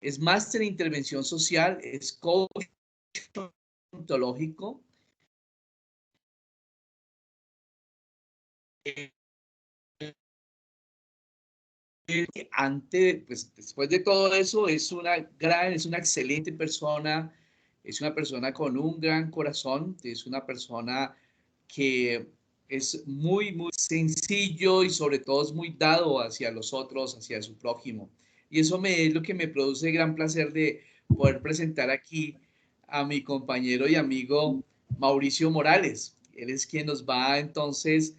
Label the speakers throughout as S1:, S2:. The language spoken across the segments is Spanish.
S1: es máster en intervención social, es coach ontológico. Pues, después de todo eso, es una excelente persona, es una persona con un gran corazón, es una persona que es muy, muy sencillo y sobre todo es muy dado hacia los otros, hacia su prójimo. Y eso es lo que me produce gran placer de poder presentar aquí a mi compañero y amigo Mauricio Morales. Él es quien nos va entonces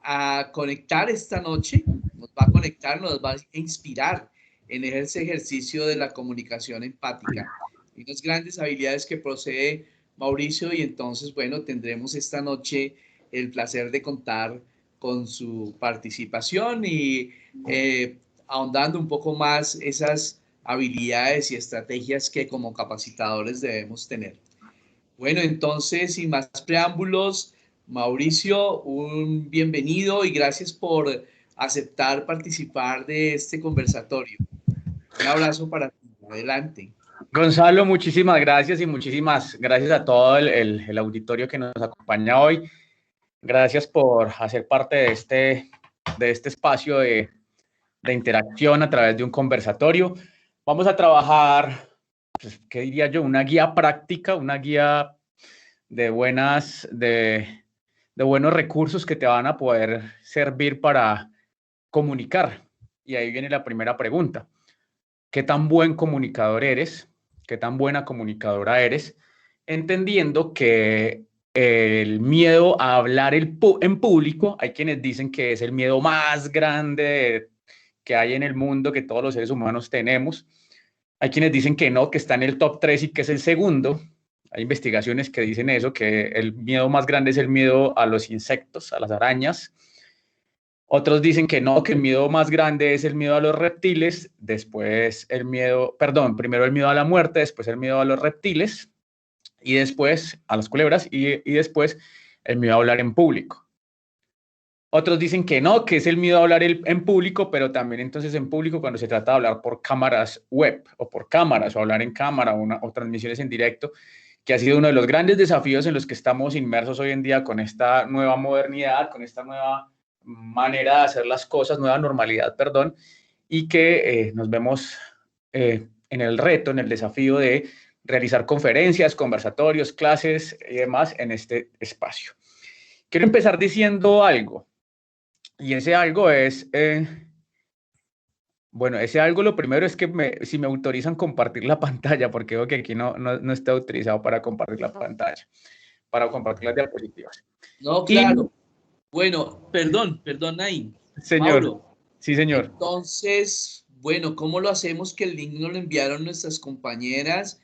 S1: a conectar esta noche, nos va a conectar, nos va a inspirar en ese ejercicio de la comunicación empática y unas grandes habilidades que posee Mauricio. Y entonces, bueno, tendremos esta noche el placer de contar con su participación y ahondando un poco más esas habilidades y estrategias que como capacitadores debemos tener. Bueno, entonces, sin más preámbulos, Mauricio, un bienvenido y gracias por aceptar participar de este conversatorio. Un abrazo para ti. Adelante.
S2: Gonzalo, muchísimas gracias y muchísimas gracias a todo el auditorio que nos acompaña hoy. Gracias por hacer parte de este espacio de interacción a través de un conversatorio. Vamos a trabajar, pues, ¿qué diría yo? Una guía práctica, una guía de buenos recursos que te van a poder servir para comunicar. Y ahí viene la primera pregunta. ¿Qué tan buen comunicador eres? ¿Qué tan buena comunicadora eres? Entendiendo que el miedo a hablar en público, hay quienes dicen que es el miedo más grande que hay en el mundo, que todos los seres humanos tenemos. Hay quienes dicen que no, que está en el top 3 y que es el segundo. Hay investigaciones que dicen eso, que el miedo más grande es el miedo a los insectos, a las arañas. Otros dicen que no, que el miedo más grande es el miedo a los reptiles, después primero el miedo a la muerte, después el miedo a los reptiles, y después a las culebras, y después el miedo a hablar en público. Otros dicen que no, que es el miedo a hablar en público, pero también entonces en público cuando se trata de hablar por cámaras web o por cámaras o hablar en cámara o transmisiones en directo, que ha sido uno de los grandes desafíos en los que estamos inmersos hoy en día con esta nueva modernidad, con esta nueva manera de hacer las cosas, nueva normalidad, perdón, y que nos vemos en el reto, en el desafío de realizar conferencias, conversatorios, clases y demás en este espacio. Quiero empezar diciendo algo. Y ese algo es, ese algo lo primero es que si me autorizan compartir la pantalla, porque veo que aquí no está autorizado para compartir la pantalla, para compartir las diapositivas.
S1: No, claro. Bueno, perdón, ahí.
S2: Señor.
S1: Mauro.
S2: Sí, señor.
S1: Entonces, bueno, ¿cómo lo hacemos? Que el link nos lo enviaron nuestras compañeras.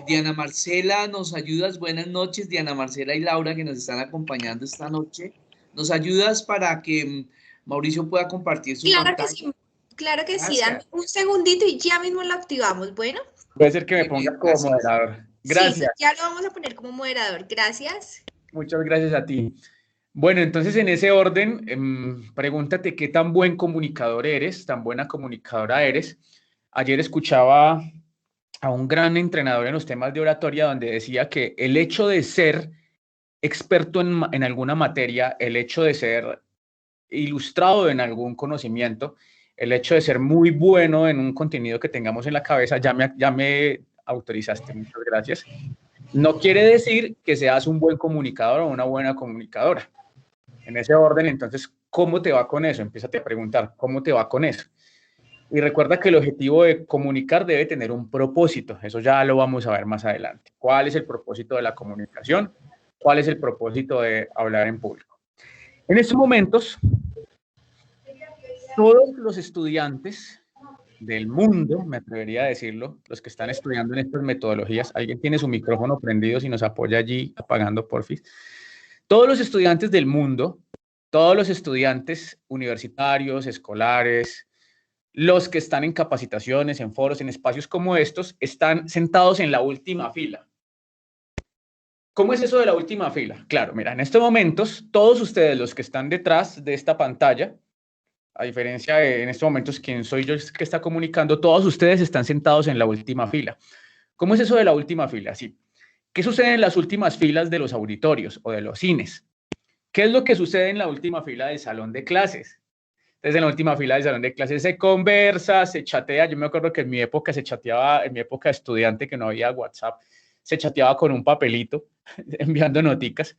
S1: Diana Marcela, ¿nos ayudas? Buenas noches, Diana Marcela y Laura, que nos están acompañando esta noche. ¿Nos ayudas para que Mauricio pueda compartir su pantalla?
S3: Claro que sí, dame un segundito y ya mismo lo activamos. Bueno.
S2: Puede ser que me pongas como moderador. Gracias.
S3: Sí, ya lo vamos a poner como moderador. Gracias.
S2: Muchas gracias a ti. Bueno, entonces en ese orden, pregúntate qué tan buen comunicador eres, tan buena comunicadora eres. Ayer escuchaba a un gran entrenador en los temas de oratoria donde decía que el hecho de ser experto en alguna materia, el hecho de ser ilustrado en algún conocimiento, el hecho de ser muy bueno en un contenido que tengamos en la cabeza, ya me autorizaste, muchas gracias, no quiere decir que seas un buen comunicador o una buena comunicadora. En ese orden, entonces, ¿cómo te va con eso? Empiézate a preguntar, ¿cómo te va con eso? Y recuerda que el objetivo de comunicar debe tener un propósito. Eso ya lo vamos a ver más adelante. ¿Cuál es el propósito de la comunicación? ¿Cuál es el propósito de hablar en público? En estos momentos, todos los estudiantes del mundo, me atrevería a decirlo, los que están estudiando en estas metodologías, alguien tiene su micrófono prendido, si nos apoya allí apagando, porfis. Todos los estudiantes del mundo, todos los estudiantes universitarios, escolares, los que están en capacitaciones, en foros, en espacios como estos, están sentados en la última fila. ¿Cómo es eso de la última fila? Claro, mira, en estos momentos, todos ustedes, los que están detrás de esta pantalla, a diferencia de en estos momentos quién soy yo que está comunicando, todos ustedes están sentados en la última fila. ¿Cómo es eso de la última fila? Sí. ¿Qué sucede en las últimas filas de los auditorios o de los cines? ¿Qué es lo que sucede en la última fila del salón de clases? Entonces, en la última fila del salón de clases se conversa, se chatea. Yo me acuerdo que en mi época se chateaba, en mi época de estudiante que no había WhatsApp, se chateaba con un papelito, enviando noticas.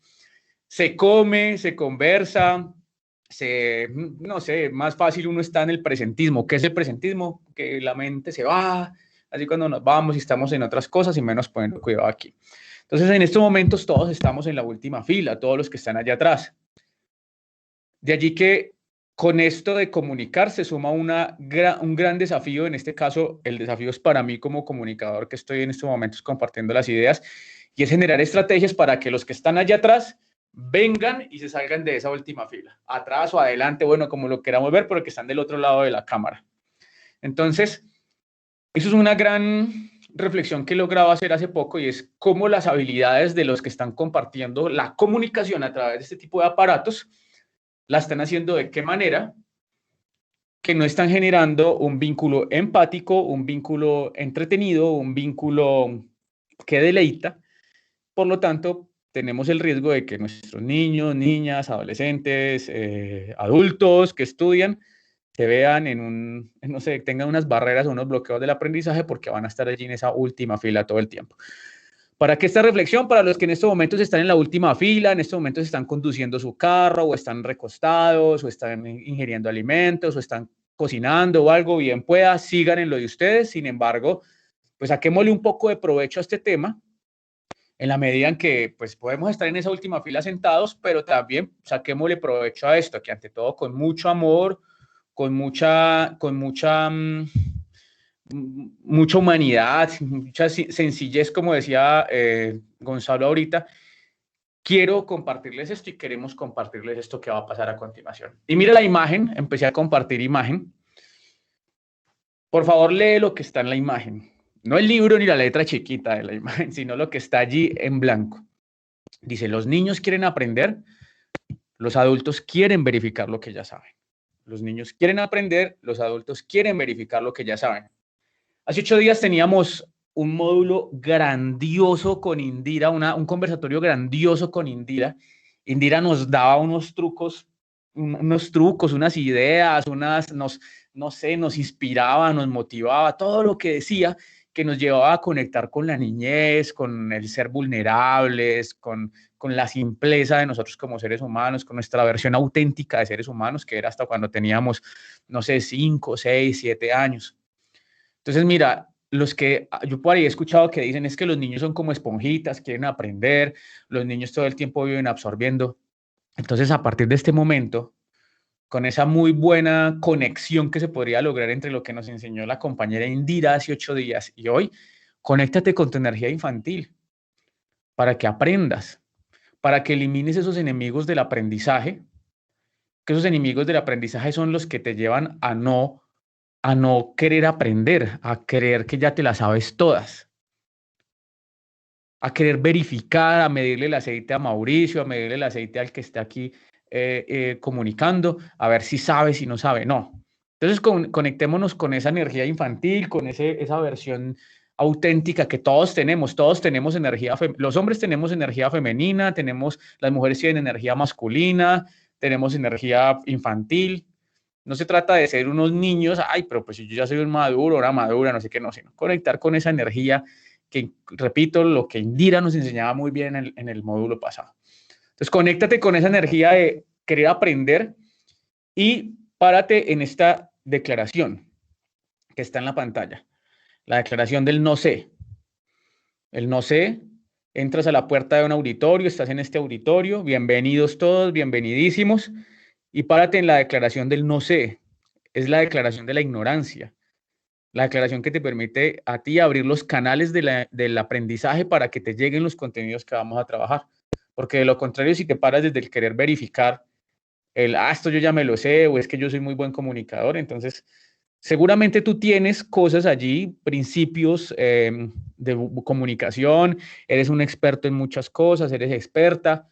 S2: Se come, se conversa, no sé, más fácil uno está en el presentismo. ¿Qué es el presentismo? Que la mente se va, así cuando nos vamos y estamos en otras cosas y menos poniendo cuidado aquí. Entonces, en estos momentos todos estamos en la última fila, todos los que están allá atrás. De allí que con esto de comunicar se suma un gran desafío. En este caso, el desafío es para mí como comunicador que estoy en estos momentos compartiendo las ideas, y es generar estrategias para que los que están allá atrás vengan y se salgan de esa última fila, atrás o adelante, bueno, como lo queramos ver, pero que están del otro lado de la cámara. Entonces, eso es una gran reflexión que he logrado hacer hace poco, y es cómo las habilidades de los que están compartiendo la comunicación a través de este tipo de aparatos la están haciendo de qué manera que no están generando un vínculo empático, un vínculo entretenido, un vínculo que deleita. Por lo tanto, tenemos el riesgo de que nuestros niños, niñas, adolescentes, adultos que estudian se vean no sé, tengan unas barreras o unos bloqueos del aprendizaje porque van a estar allí en esa última fila todo el tiempo. ¿Para qué esta reflexión? Para los que en estos momentos están en la última fila, en estos momentos están conduciendo su carro, o están recostados, o están ingiriendo alimentos, o están cocinando o algo, bien pueda, sigan en lo de ustedes. Sin embargo, pues saquémosle un poco de provecho a este tema, en la medida en que pues podemos estar en esa última fila sentados, pero también saquémosle provecho a esto, que ante todo con mucho amor, con mucha humanidad, mucha sencillez, como decía Gonzalo ahorita, quiero compartirles esto y queremos compartirles esto que va a pasar a continuación. Y mira la imagen, empecé a compartir imagen. Por favor, lee lo que está en la imagen. No el libro ni la letra chiquita de la imagen, sino lo que está allí en blanco. Dice, los niños quieren aprender, los adultos quieren verificar lo que ya saben. Los niños quieren aprender, los adultos quieren verificar lo que ya saben. Hace 8 días teníamos un módulo grandioso con Indira, un conversatorio grandioso con Indira. Indira nos daba unos trucos, unas ideas, no sé, nos inspiraba, nos motivaba, todo lo que decía que nos llevaba a conectar con la niñez, con el ser vulnerables, con la simpleza de nosotros como seres humanos, con nuestra versión auténtica de seres humanos, que era hasta cuando teníamos, no sé, 5, 6, 7 años. Entonces, mira, yo por ahí he escuchado que dicen es que los niños son como esponjitas, quieren aprender, los niños todo el tiempo viven absorbiendo. Entonces, a partir de este momento, con esa muy buena conexión que se podría lograr entre lo que nos enseñó la compañera Indira hace 8 días y hoy, conéctate con tu energía infantil para que aprendas, para que elimines esos enemigos del aprendizaje, que esos enemigos del aprendizaje son los que te llevan a no querer aprender, a creer que ya te las sabes todas, a querer verificar, a medirle el aceite a Mauricio, a medirle el aceite al que está aquí comunicando, a ver si sabe, si no sabe, no. Entonces conectémonos con esa energía infantil, con esa versión auténtica que todos tenemos energía, los hombres tenemos energía femenina, las mujeres tienen energía masculina, tenemos energía infantil. No se trata de ser unos niños, ay, pero pues yo ya soy un maduro, una madura, no sé qué, no, sino conectar con esa energía que, repito, lo que Indira nos enseñaba muy bien en el módulo pasado. Entonces, conéctate con esa energía de querer aprender y párate en esta declaración que está en la pantalla. La declaración del no sé. El no sé, entras a la puerta de un auditorio, estás en este auditorio, bienvenidos todos, bienvenidísimos. Y párate en la declaración del no sé. Es la declaración de la ignorancia. La declaración que te permite a ti abrir los canales del aprendizaje para que te lleguen los contenidos que vamos a trabajar. Porque de lo contrario, si te paras desde el querer verificar, esto yo ya me lo sé, o es que yo soy muy buen comunicador, entonces seguramente tú tienes cosas allí, principios de comunicación, eres un experto en muchas cosas, eres experta,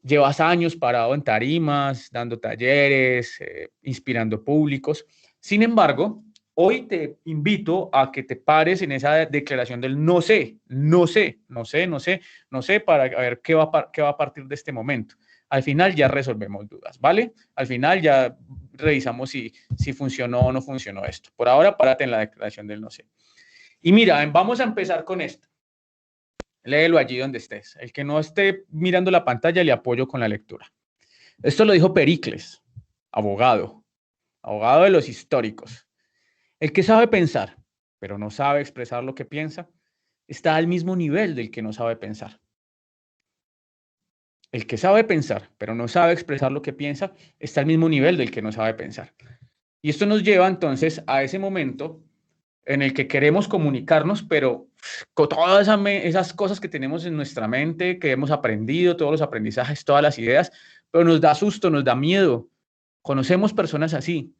S2: Llevas años parado en tarimas, dando talleres, inspirando públicos. Sin embargo, hoy te invito a que te pares en esa declaración del no sé, no sé, no sé, no sé, no sé, para ver qué va a partir de este momento. Al final ya resolvemos dudas, ¿vale? Al final ya revisamos si funcionó o no funcionó esto. Por ahora, párate en la declaración del no sé. Y mira, vamos a empezar con esto. Léelo allí donde estés. El que no esté mirando la pantalla, le apoyo con la lectura. Esto lo dijo Pericles, abogado de los históricos. El que sabe pensar, pero no sabe expresar lo que piensa, está al mismo nivel del que no sabe pensar. El que sabe pensar, pero no sabe expresar lo que piensa, está al mismo nivel del que no sabe pensar. Y esto nos lleva entonces a ese momento en el que queremos comunicarnos, pero con todas esas cosas que tenemos en nuestra mente, que hemos aprendido, todos los aprendizajes, todas las ideas, pero nos da susto, nos da miedo. Conocemos personas así.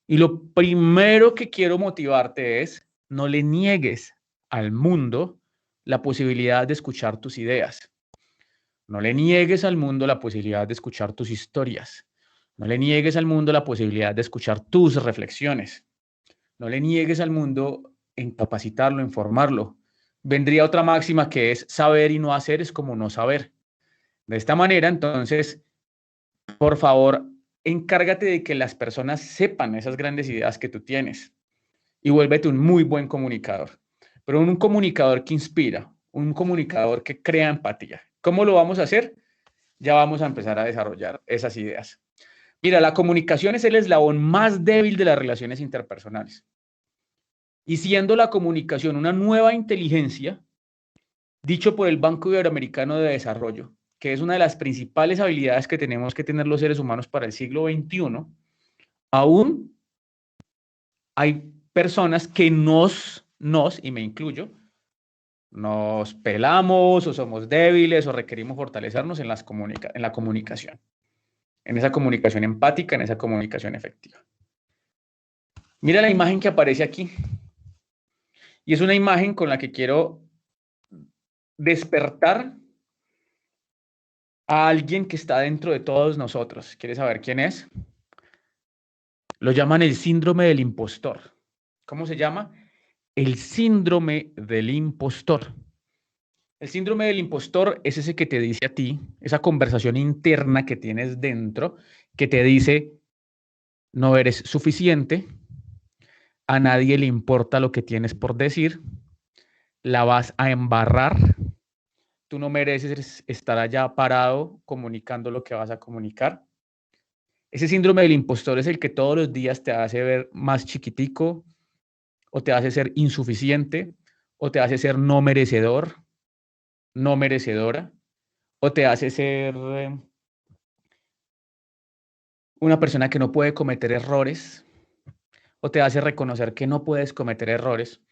S2: Y lo primero que quiero motivarte es, no le niegues al mundo la posibilidad de escuchar tus ideas. No le niegues al mundo la posibilidad de escuchar tus historias. No le niegues al mundo la posibilidad de escuchar tus reflexiones. No le niegues al mundo en capacitarlo, en formarlo. Vendría otra máxima que es saber y no hacer es como no saber. De esta manera, entonces, por favor, encárgate de que las personas sepan esas grandes ideas que tú tienes y vuélvete un muy buen comunicador. Pero un comunicador que inspira, un comunicador que crea empatía. ¿Cómo lo vamos a hacer? Ya vamos a empezar a desarrollar esas ideas. Mira, la comunicación es el eslabón más débil de las relaciones interpersonales. Y siendo la comunicación una nueva inteligencia, dicho por el Banco Iberoamericano de Desarrollo, que es una de las principales habilidades que tenemos que tener los seres humanos para el siglo XXI, aún hay personas que y me incluyo, nos pelamos o somos débiles o requerimos fortalecernos en la comunicación, en esa comunicación empática, en esa comunicación efectiva. Mira la imagen que aparece aquí. Y es una imagen con la que quiero despertar a alguien que está dentro de todos nosotros. ¿Quieres saber quién es? Lo llaman el síndrome del impostor. ¿Cómo se llama? El síndrome del impostor. El síndrome del impostor es ese que te dice a ti, esa conversación interna que tienes dentro, que te dice, no eres suficiente, a nadie le importa lo que tienes por decir, la vas a embarrar, tú no mereces estar allá parado comunicando lo que vas a comunicar. Ese síndrome del impostor es el que todos los días te hace ver más chiquitico, o te hace ser insuficiente, o te hace ser no merecedor, no merecedora, o te hace ser una persona que no puede cometer errores, o te hace reconocer que no puedes cometer errores.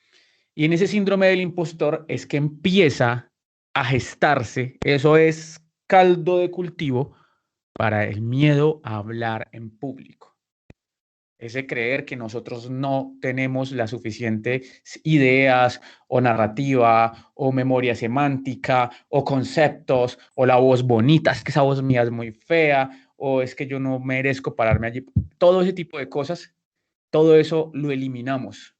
S2: Y en ese síndrome del impostor es que empieza a gestarse, eso es caldo de cultivo para el miedo a hablar en público. Ese creer que nosotros no tenemos las suficientes ideas o narrativa o memoria semántica o conceptos o la voz bonita, es que esa voz mía es muy fea o es que yo no merezco pararme allí. Todo ese tipo de cosas, todo eso lo eliminamos.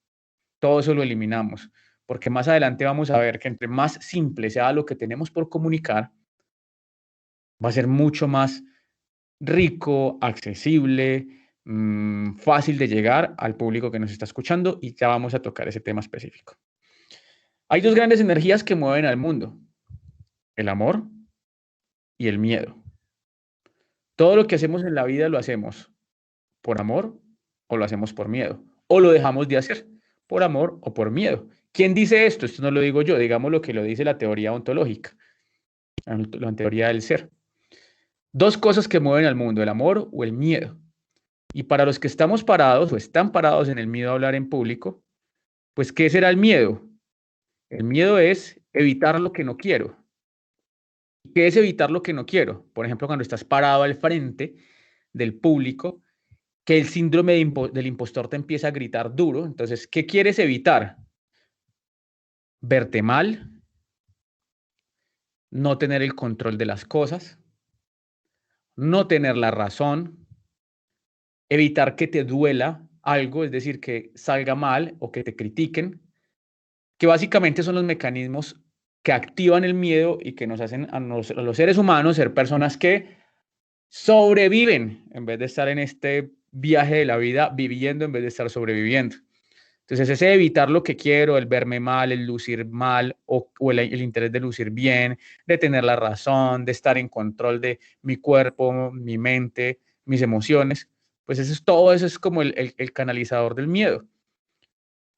S2: Todo eso lo eliminamos. Porque más adelante vamos a ver que entre más simple sea lo que tenemos por comunicar, va a ser mucho más rico, accesible, fácil de llegar al público que nos está escuchando y ya vamos a tocar ese tema específico. Hay dos grandes energías que mueven al mundo, el amor y el miedo. Todo lo que hacemos en la vida lo hacemos por amor o lo hacemos por miedo, o lo dejamos de hacer por amor o por miedo. ¿Quién dice esto? Esto no lo digo yo, digamos lo que lo dice la teoría ontológica, la teoría del ser. Dos cosas que mueven al mundo, el amor o el miedo. Y para los que estamos parados o están parados en el miedo a hablar en público, pues ¿qué será el miedo? El miedo es evitar lo que no quiero. ¿Qué es evitar lo que no quiero? Por ejemplo, cuando estás parado al frente del público, que el síndrome del impostor te empieza a gritar duro. Entonces, ¿qué quieres evitar? Verte mal, no tener el control de las cosas, no tener la razón, evitar que te duela algo, es decir, que salga mal o que te critiquen, que básicamente son los mecanismos que activan el miedo y que nos hacen a los seres humanos ser personas que sobreviven en vez de estar en este viaje de la vida viviendo en vez de estar sobreviviendo. Entonces, ese evitar lo que quiero, el verme mal, el lucir mal o el interés de lucir bien, de tener la razón, de estar en control de mi cuerpo, mi mente, mis emociones, pues todo eso es como el canalizador del miedo.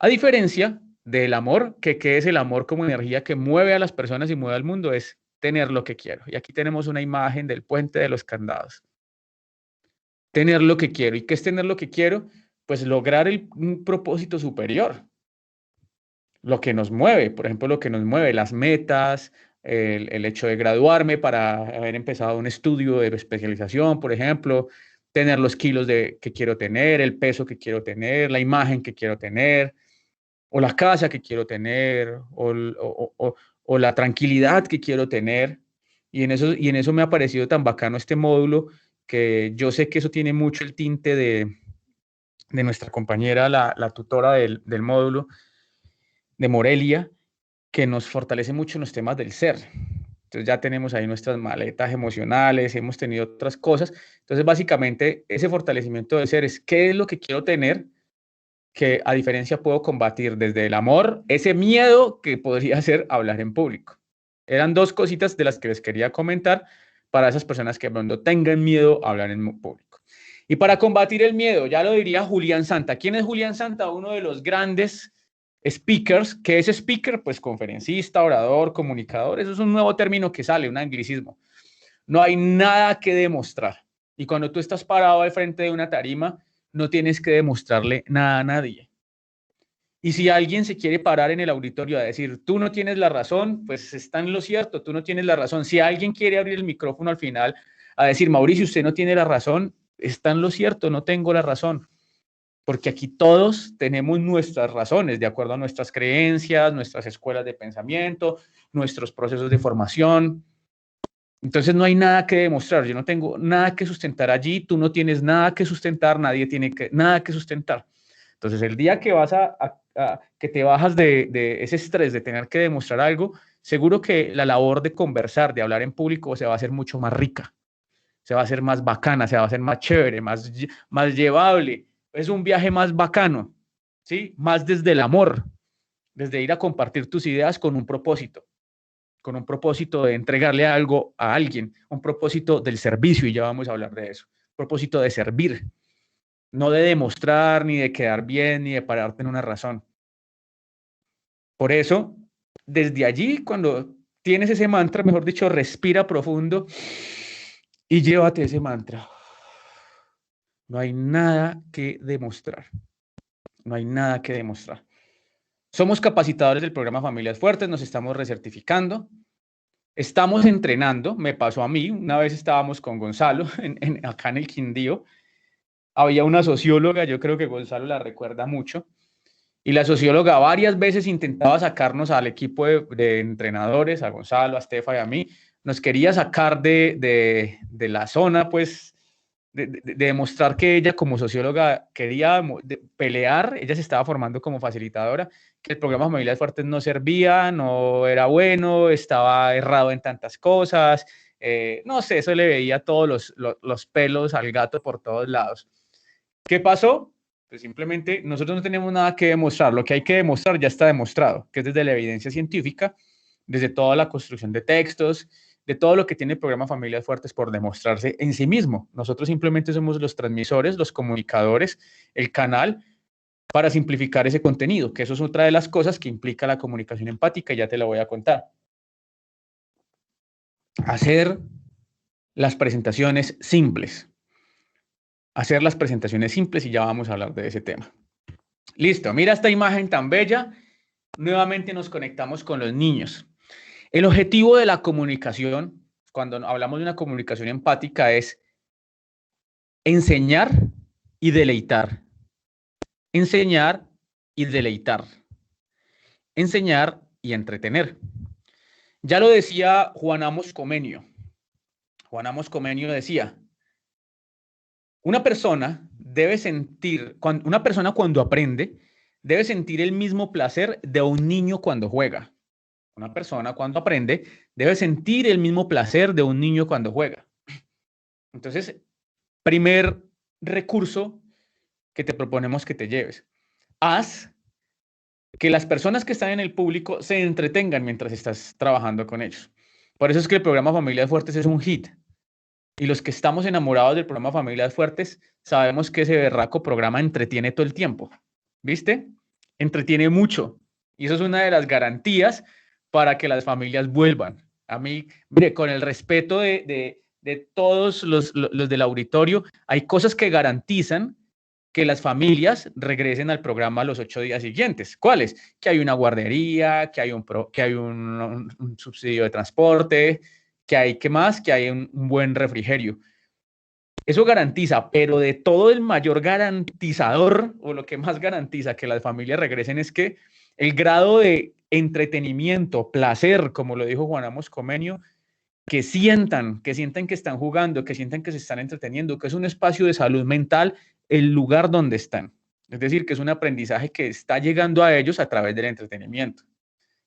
S2: A diferencia del amor, que ¿qué es el amor como energía que mueve a las personas y mueve al mundo? Es tener lo que quiero. Y aquí tenemos una imagen del puente de los candados. Tener lo que quiero. ¿Y qué es tener lo que quiero? Pues lograr un propósito superior. Lo que nos mueve, por ejemplo, lo que nos mueve, las metas, el hecho de graduarme para haber empezado un estudio de especialización, por ejemplo, tener los kilos que quiero tener, el peso que quiero tener, la imagen que quiero tener, o la casa que quiero tener, o la tranquilidad que quiero tener. Y en eso me ha parecido tan bacano este módulo, que yo sé que eso tiene mucho el tinte de nuestra compañera, la tutora del módulo, de Morelia, que nos fortalece mucho en los temas del ser. Entonces ya tenemos ahí nuestras maletas emocionales, hemos tenido otras cosas. Entonces básicamente ese fortalecimiento del ser es qué es lo que quiero tener, que a diferencia puedo combatir desde el amor, ese miedo que podría ser hablar en público. Eran dos cositas de las que les quería comentar para esas personas que cuando tengan miedo a hablar en público. Y para combatir el miedo, ya lo diría Julián Santa. ¿Quién es Julián Santa? Uno de los grandes speakers. ¿Qué es speaker? Pues conferencista, orador, comunicador. Eso es un nuevo término que sale, un anglicismo. No hay nada que demostrar. Y cuando tú estás parado al frente de una tarima, no tienes que demostrarle nada a nadie. Y si alguien se quiere parar en el auditorio a decir, tú no tienes la razón, pues está en lo cierto, tú no tienes la razón. Si alguien quiere abrir el micrófono al final a decir, Mauricio, usted no tiene la razón, está en lo cierto, no tengo la razón. Porque aquí todos tenemos nuestras razones, de acuerdo a nuestras creencias, nuestras escuelas de pensamiento, nuestros procesos de formación. Entonces no hay nada que demostrar, yo no tengo nada que sustentar allí, tú no tienes nada que sustentar, nadie tiene nada que sustentar. Entonces el día que que te bajas de ese estrés de tener que demostrar algo, seguro que la labor de conversar, de hablar en público se va a hacer mucho más rica, se va a hacer más bacana, se va a hacer más chévere, más llevable. Es un viaje más bacano, ¿sí? Más desde el amor, desde ir a compartir tus ideas con un propósito de entregarle algo a alguien, un propósito del servicio, y ya vamos a hablar de eso, propósito de servir, no de demostrar, ni de quedar bien, ni de pararte en una razón. Por eso, desde allí, cuando tienes ese mantra, mejor dicho, respira profundo y llévate ese mantra. No hay nada que demostrar. No hay nada que demostrar. Somos capacitadores del programa Familias Fuertes, nos estamos recertificando. Estamos entrenando, me pasó a mí, una vez estábamos con Gonzalo acá en el Quindío, había una socióloga, yo creo que Gonzalo la recuerda mucho, y la socióloga varias veces intentaba sacarnos al equipo de entrenadores, a Gonzalo, a Estefa y a mí, nos quería sacar de la zona, pues, de demostrar que ella como socióloga quería pelear, ella se estaba formando como facilitadora, que el programa Familias Fuertes no servía, no era bueno, estaba errado en tantas cosas, no sé, eso le veía todos los pelos al gato por todos lados. ¿Qué pasó? Pues simplemente nosotros no tenemos nada que demostrar, lo que hay que demostrar ya está demostrado, que es desde la evidencia científica, desde toda la construcción de textos, de todo lo que tiene el programa Familias Fuertes por demostrarse en sí mismo. Nosotros simplemente somos los transmisores, los comunicadores, el canal para simplificar ese contenido, que eso es otra de las cosas que implica la comunicación empática, y ya te la voy a contar. Hacer las presentaciones simples. Hacer las presentaciones simples, y ya vamos a hablar de ese tema. Listo, mira esta imagen tan bella. Nuevamente nos conectamos con los niños. El objetivo de la comunicación, cuando hablamos de una comunicación empática, es enseñar y deleitar. Enseñar y deleitar. Enseñar y entretener. Ya lo decía Juan Amos Comenio. Juan Amos Comenio decía, Una persona debe sentir, una persona cuando aprende, debe sentir el mismo placer de un niño cuando juega. Una persona cuando aprende debe sentir el mismo placer de un niño cuando juega. Entonces, primer recurso que te proponemos que te lleves. Haz que las personas que están en el público se entretengan mientras estás trabajando con ellos. Por eso es que el programa Familias Fuertes es un hit. Y los que estamos enamorados del programa Familias Fuertes sabemos que ese berraco programa entretiene todo el tiempo. ¿Viste? Entretiene mucho. Y eso es una de las garantías para que las familias vuelvan. A mí, mire, con el respeto de todos los del auditorio, hay cosas que garantizan que las familias regresen al programa los 8 días siguientes. ¿Cuáles? Que hay una guardería, que hay un subsidio de transporte, que hay, ¿qué más? Que hay un buen refrigerio. Eso garantiza, pero de todo el mayor garantizador, o lo que más garantiza que las familias regresen, es que el grado de entretenimiento, placer, como lo dijo Juan Amos Comenio, que sientan que están jugando, que sientan que se están entreteniendo, que es un espacio de salud mental el lugar donde están. Es decir, que es un aprendizaje que está llegando a ellos a través del entretenimiento.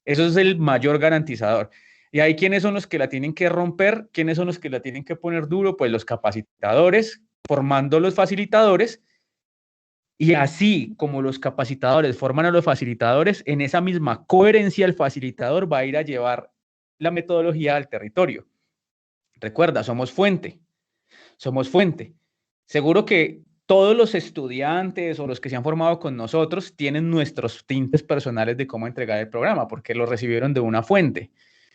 S2: Eso es el mayor garantizador. Y ahí, ¿quiénes son los que la tienen que romper? ¿Quiénes son los que la tienen que poner duro? Pues los capacitadores, formando los facilitadores. Y así como los capacitadores forman a los facilitadores, en esa misma coherencia el facilitador va a ir a llevar la metodología al territorio. Recuerda, somos fuente. Somos fuente. Seguro que todos los estudiantes o los que se han formado con nosotros tienen nuestros tintes personales de cómo entregar el programa, porque lo recibieron de una fuente.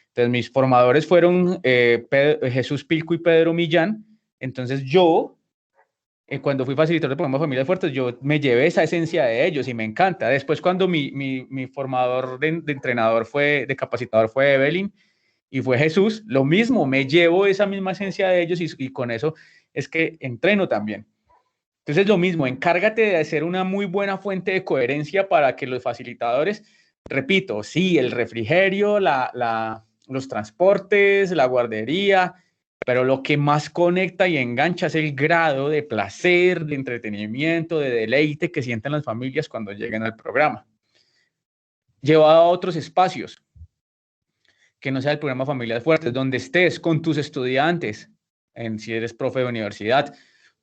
S2: Entonces, mis formadores fueron Jesús Pilco y Pedro Millán. Entonces, yo, cuando fui facilitador del programa Familias Fuertes, yo me llevé esa esencia de ellos y me encanta. Después, cuando mi formador de entrenador de capacitador fue Evelyn y fue Jesús, lo mismo, me llevo esa misma esencia de ellos y con eso es que entreno también. Entonces, lo mismo, encárgate de hacer una muy buena fuente de coherencia para que los facilitadores, repito, sí, el refrigerio, los transportes, la guardería, pero lo que más conecta y engancha es el grado de placer, de entretenimiento, de deleite que sienten las familias cuando lleguen al programa. Llevado a otros espacios, que no sea el programa Familias Fuertes, donde estés con tus estudiantes, si eres profe de universidad,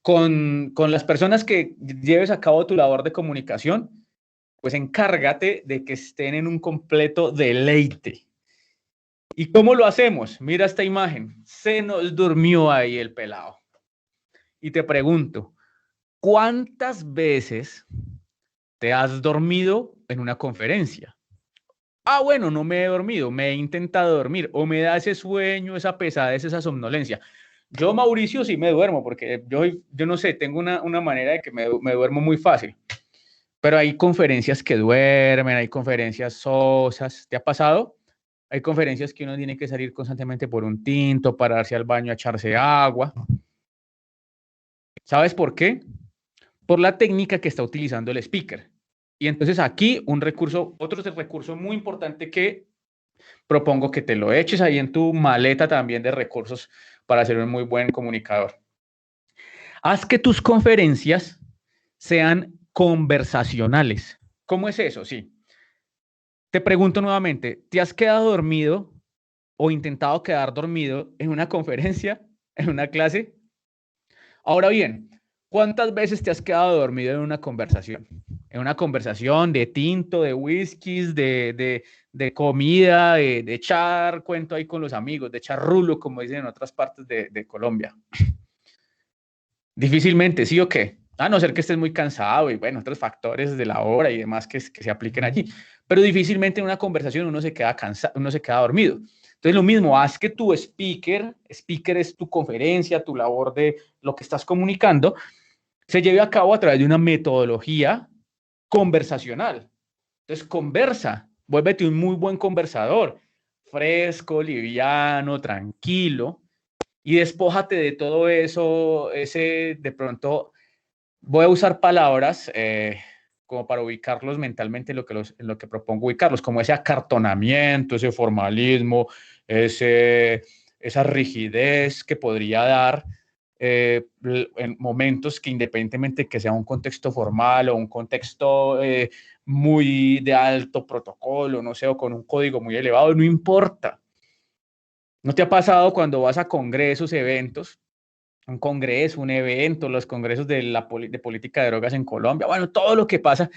S2: con las personas que lleves a cabo tu labor de comunicación, pues encárgate de que estén en un completo deleite. ¿Y cómo lo hacemos? Mira esta imagen. Se nos durmió ahí el pelado. Y te pregunto, ¿cuántas veces te has dormido en una conferencia? Ah, bueno, no me he dormido, me he intentado dormir, o me da ese sueño, esa pesadez, esa somnolencia. Yo, Mauricio, sí me duermo, porque yo no sé, tengo una manera de que me duermo muy fácil. Pero hay conferencias que duermen, hay conferencias sosas. ¿Te ha pasado? Hay conferencias que uno tiene que salir constantemente por un tinto, pararse al baño a echarse agua. ¿Sabes por qué? Por la técnica que está utilizando el speaker. Y entonces aquí otro recurso muy importante que propongo que te lo eches ahí en tu maleta también de recursos para ser un muy buen comunicador. Haz que tus conferencias sean conversacionales. ¿Cómo es eso? Sí. Te pregunto nuevamente, ¿te has quedado dormido o intentado quedar dormido en una conferencia, en una clase? Ahora bien, ¿cuántas veces te has quedado dormido en una conversación? En una conversación de tinto, de whiskies, de comida, de echar cuento ahí con los amigos, de echar rulo, como dicen en otras partes de Colombia. Difícilmente, ¿sí o qué? A no ser que estés muy cansado y bueno, otros factores de la hora y demás que se apliquen allí. Pero difícilmente en una conversación uno se queda cansado, uno se queda dormido. Entonces lo mismo, haz que tu speaker es tu conferencia, tu labor de lo que estás comunicando, se lleve a cabo a través de una metodología conversacional. Entonces conversa, vuélvete un muy buen conversador, fresco, liviano, tranquilo, y despójate de todo eso, de pronto voy a usar palabras como para ubicarlos mentalmente en lo que propongo ubicarlos, como ese acartonamiento, ese formalismo, esa rigidez que podría dar en momentos que independientemente que sea un contexto formal o un contexto muy de alto protocolo, no sé, o con un código muy elevado, no importa. ¿No te ha pasado cuando vas a congresos, eventos, un congreso, un evento, los congresos de política de drogas en Colombia? Bueno, todo lo que pasa,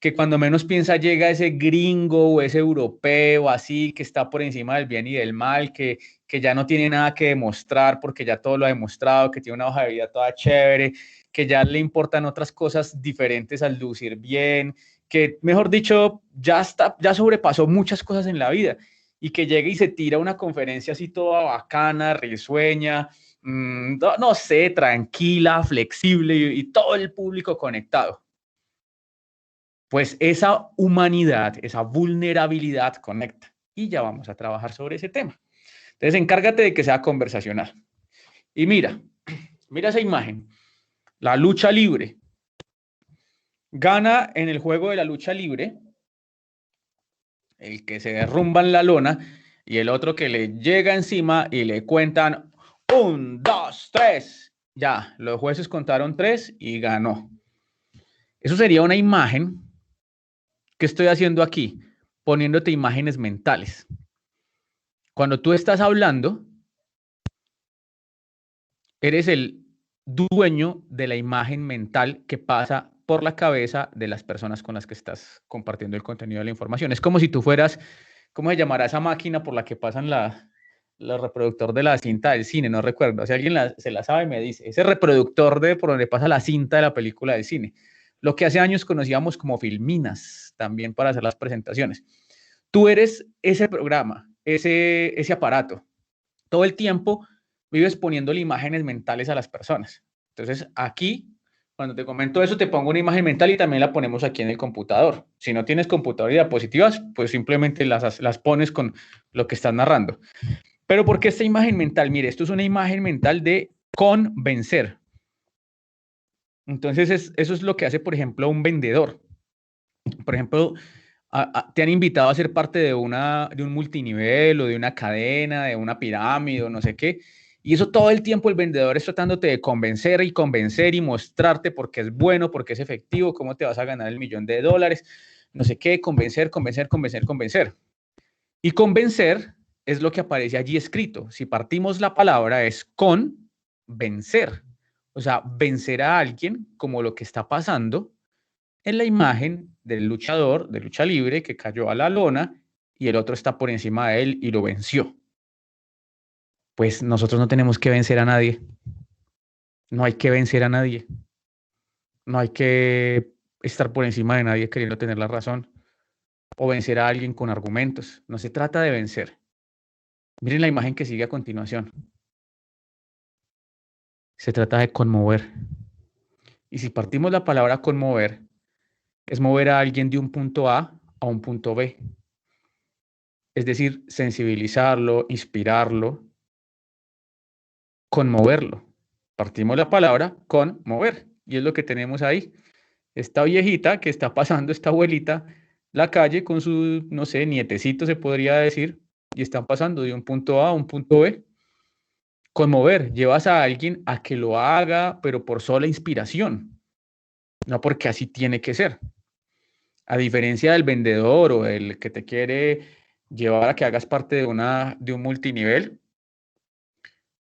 S2: que cuando menos piensa llega ese gringo o ese europeo así, que está por encima del bien y del mal, que ya no tiene nada que demostrar porque ya todo lo ha demostrado, que tiene una hoja de vida toda chévere, que ya le importan otras cosas diferentes al lucir bien, que mejor dicho, ya sobrepasó muchas cosas en la vida y que llega y se tira una conferencia así toda bacana, risueña, no sé, tranquila, flexible y todo el público conectado. Pues esa humanidad, esa vulnerabilidad conecta y ya vamos a trabajar sobre ese tema. Entonces, encárgate de que sea conversacional. Y mira esa imagen, la lucha libre. Gana en el juego de la lucha libre el que se derrumba en la lona y el otro que le llega encima y le cuentan 1, 2, 3. Ya, los jueces contaron 3 y ganó. Eso sería una imagen que estoy haciendo aquí, poniéndote imágenes mentales. Cuando tú estás hablando, eres el dueño de la imagen mental que pasa por la cabeza de las personas con las que estás compartiendo el contenido de la información. Es como si tú fueras, ¿cómo se llamará esa máquina por la que pasan el reproductor de la cinta del cine? No recuerdo. Si alguien se la sabe, me dice. Ese reproductor por donde pasa la cinta de la película del cine. Lo que hace años conocíamos como filminas, también para hacer las presentaciones. Tú eres ese programa, ese aparato. Todo el tiempo vives poniéndole imágenes mentales a las personas. Entonces, aquí, cuando te comento eso, te pongo una imagen mental y también la ponemos aquí en el computador. Si no tienes computador y diapositivas, pues simplemente las pones con lo que estás narrando. Pero ¿por qué esta imagen mental? Mire, esto es una imagen mental de convencer. Entonces, eso es lo que hace, por ejemplo, un vendedor. Por ejemplo, te han invitado a ser parte de un multinivel o de una cadena, de una pirámide o no sé qué. Y eso todo el tiempo el vendedor es tratándote de convencer y mostrarte por qué es bueno, por qué es efectivo, cómo te vas a ganar el $1.000.000, no sé qué, convencer. Y convencer es lo que aparece allí escrito. Si partimos la palabra es con vencer. O sea, vencer a alguien como lo que está pasando en la imagen del luchador de lucha libre que cayó a la lona y el otro está por encima de él y lo venció. Pues nosotros no tenemos que vencer a nadie. No hay que vencer a nadie. No hay que estar por encima de nadie queriendo tener la razón o vencer a alguien con argumentos. No se trata de vencer. Miren la imagen que sigue a continuación. Se trata de conmover. Y si partimos la palabra conmover, es mover a alguien de un punto A a un punto B. Es decir, sensibilizarlo, inspirarlo, conmoverlo. Partimos la palabra conmover y es lo que tenemos ahí. Esta viejita que está pasando, esta abuelita, la calle con su, no sé, nietecito se podría decir, y están pasando de un punto A a un punto B. Conmover, llevas a alguien a que lo haga, pero por sola inspiración, no porque así tiene que ser. A diferencia del vendedor o el que te quiere llevar a que hagas parte de un multinivel,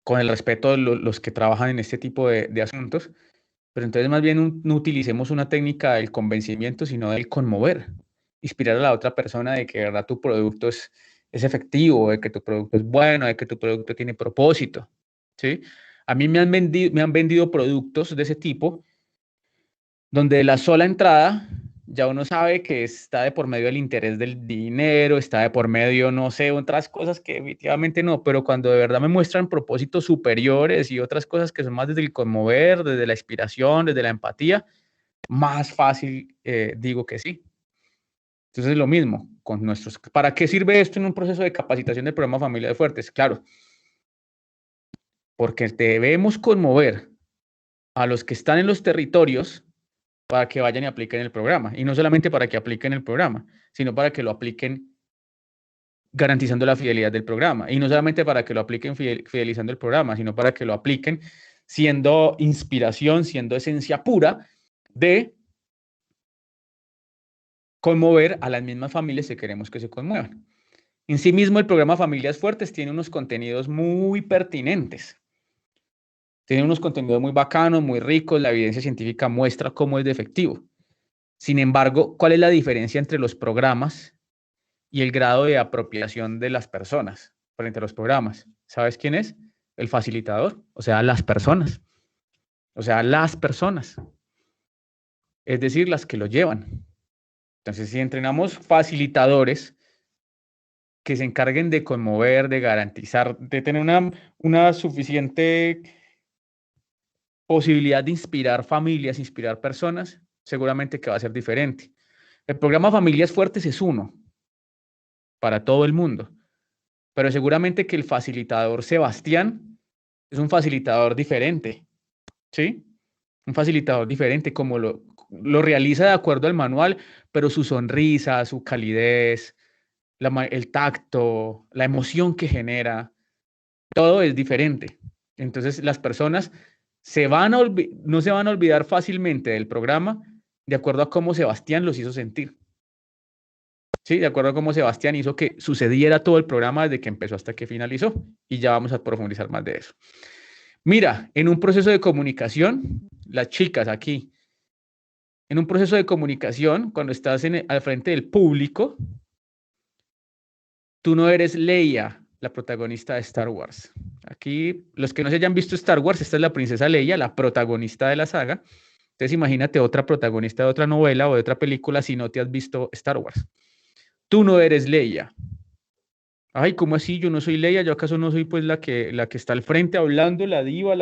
S2: con el respeto de los que trabajan en este tipo de asuntos, pero entonces más bien no utilicemos una técnica del convencimiento, sino del conmover, inspirar a la otra persona de que de verdad tu producto es efectivo, de que tu producto es bueno, de que tu producto tiene propósito, ¿sí? A mí me han vendido productos de ese tipo, donde de la sola entrada ya uno sabe que está de por medio del interés del dinero, está de por medio, no sé, otras cosas que definitivamente no, pero cuando de verdad me muestran propósitos superiores y otras cosas que son más desde el conmover, desde la inspiración, desde la empatía, más fácil digo que sí. Entonces es lo mismo con nuestros... ¿Para qué sirve esto en un proceso de capacitación del programa Familia de Fuertes? Claro, porque debemos conmover a los que están en los territorios para que vayan y apliquen el programa. Y no solamente para que apliquen el programa, sino para que lo apliquen garantizando la fidelidad del programa. Y no solamente para que lo apliquen fidelizando el programa, sino para que lo apliquen siendo inspiración, siendo esencia pura de conmover a las mismas familias que queremos que se conmuevan. En sí mismo, el programa Familias Fuertes tiene unos contenidos muy pertinentes. Tiene unos contenidos muy bacanos, muy ricos. La evidencia científica muestra cómo es de efectivo. Sin embargo, ¿cuál es la diferencia entre los programas y el grado de apropiación de las personas frente a los programas? ¿Sabes quién es? El facilitador, o sea, las personas. O sea, las personas. Es decir, las que lo llevan. Entonces, si entrenamos facilitadores que se encarguen de conmover, de garantizar, de tener una suficiente posibilidad de inspirar familias, inspirar personas, seguramente que va a ser diferente. El programa Familias Fuertes es uno para todo el mundo, pero seguramente que el facilitador Sebastián es un facilitador diferente, ¿sí? Un facilitador diferente, como lo realiza de acuerdo al manual, pero su sonrisa, su calidez, el tacto, la emoción que genera, todo es diferente. Entonces las personas no se van a olvidar fácilmente del programa de acuerdo a cómo Sebastián los hizo sentir. Sí, de acuerdo a cómo Sebastián hizo que sucediera todo el programa desde que empezó hasta que finalizó. Y ya vamos a profundizar más de eso. Mira, en un proceso de comunicación, las chicas aquí, en un proceso de comunicación, cuando estás al frente del público, tú no eres Leia, la protagonista de Star Wars. Aquí, los que no se hayan visto Star Wars, esta es la princesa Leia, la protagonista de la saga. Entonces imagínate otra protagonista de otra novela o de otra película si no te has visto Star Wars. Tú no eres Leia. Ay, ¿cómo así? Yo no soy Leia, ¿yo acaso no soy pues la que está al frente hablando, la diva,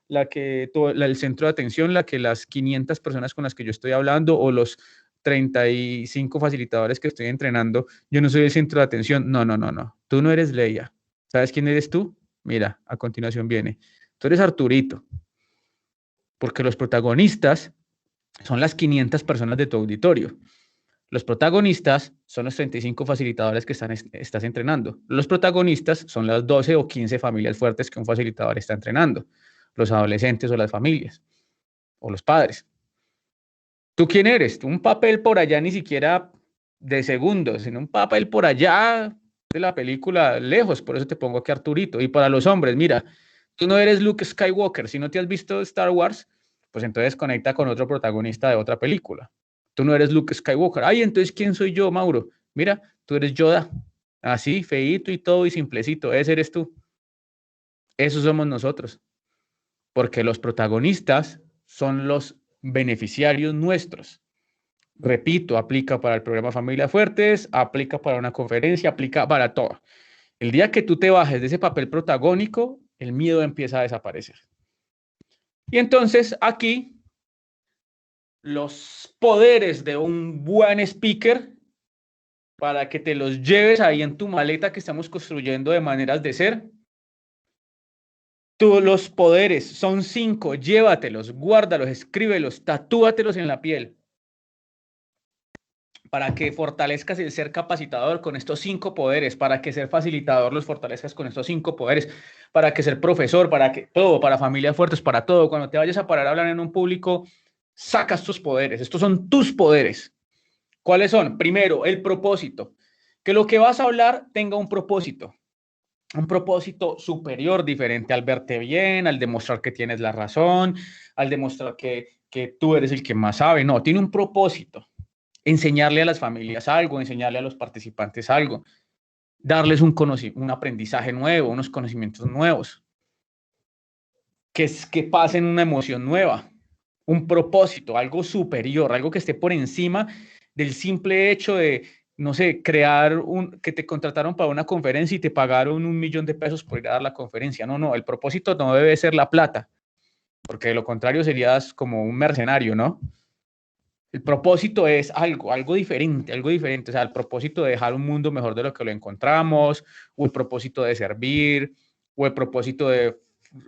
S2: el centro de atención, la que las 500 personas con las que yo estoy hablando o los 35 facilitadores que estoy entrenando, yo no soy el centro de atención? No, no, no, no. Tú no eres Leia. ¿Sabes quién eres tú? Mira, a continuación viene. Tú eres Arturito. Porque los protagonistas son las 500 personas de tu auditorio. Los protagonistas son los 35 facilitadores que estás entrenando. Los protagonistas son las 12 o 15 familias fuertes que un facilitador está entrenando. Los adolescentes o las familias. O los padres. ¿Tú quién eres? Un papel por allá ni siquiera de segundos, sino un papel por allá de la película lejos. Por eso te pongo aquí Arturito. Y para los hombres, mira, tú no eres Luke Skywalker. Si no te has visto Star Wars, pues entonces conecta con otro protagonista de otra película. Tú no eres Luke Skywalker. Ay, entonces, ¿quién soy yo, Mauro? Mira, tú eres Yoda. Así, feíto y todo y simplecito. Ese eres tú. Esos somos nosotros. Porque los protagonistas son los beneficiarios nuestros. Repito, aplica para el programa Familia Fuertes, aplica para una conferencia, aplica para todo. El día que tú te bajes de ese papel protagónico, el miedo empieza a desaparecer. Y entonces aquí los poderes de un buen speaker para que te los lleves ahí en tu maleta que estamos construyendo de maneras de ser. Todos los poderes son 5, llévatelos, guárdalos, escríbelos, tatúatelos en la piel para que fortalezcas el ser capacitador con estos 5 poderes, para que ser facilitador los fortalezcas con estos 5 poderes, para que ser profesor, para que todo, para familias fuertes, para todo. Cuando te vayas a parar a hablar en un público, sacas tus poderes. Estos son tus poderes. ¿Cuáles son? Primero, el propósito. Que lo que vas a hablar tenga un propósito superior, diferente al verte bien, al demostrar que tienes la razón, al demostrar que tú eres el que más sabe. No, tiene un propósito. Enseñarle a las familias algo, enseñarle a los participantes algo, darles un aprendizaje nuevo, unos conocimientos nuevos, que pasen una emoción nueva, un propósito, algo superior, algo que esté por encima del simple hecho de, no sé, que te contrataron para una conferencia y te pagaron $1.000.000 por ir a dar la conferencia. No, no, el propósito no debe ser la plata, porque de lo contrario serías como un mercenario, ¿no? El propósito es algo diferente, algo diferente. O sea, el propósito de dejar un mundo mejor de lo que lo encontramos, o el propósito de servir, o el propósito de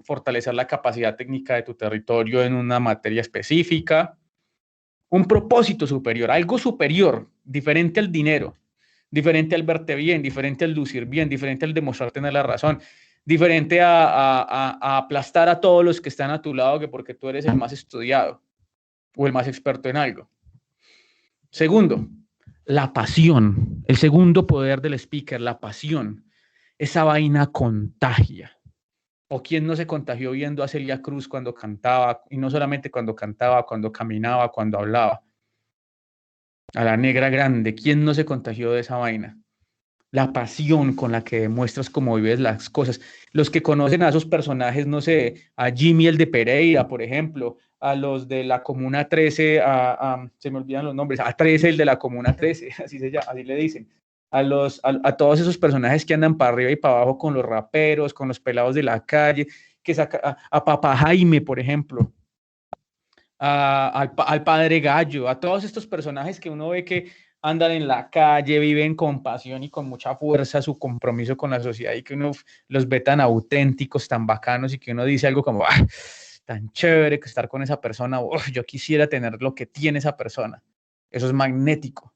S2: fortalecer la capacidad técnica de tu territorio en una materia específica. Un propósito superior, algo superior, diferente al dinero, diferente al verte bien, diferente al lucir bien, diferente al demostrar tener la razón, Diferente a aplastar a todos los que están a tu lado que porque tú eres el más estudiado o el más experto en algo. Segundo, la pasión. El segundo poder del speaker, la pasión. Esa vaina contagia. ¿O quién no se contagió viendo a Celia Cruz cuando cantaba? Y no solamente cuando cantaba, cuando caminaba, cuando hablaba. A la negra grande, ¿quién no se contagió de esa vaina? La pasión con la que demuestras cómo vives las cosas. Los que conocen a esos personajes, no sé, a Jimmy el de Pereira, por ejemplo, a los de la Comuna 13, se me olvidan los nombres, a 13 el de la Comuna 13, así le dicen. A todos esos personajes que andan para arriba y para abajo con los raperos, con los pelados de la calle, que saca a Papá Jaime, por ejemplo, al Padre Gallo, a todos estos personajes que uno ve que andan en la calle, viven con pasión y con mucha fuerza su compromiso con la sociedad y que uno los ve tan auténticos, tan bacanos y que uno dice algo como, tan chévere que estar con esa persona, yo quisiera tener lo que tiene esa persona. Eso es magnético,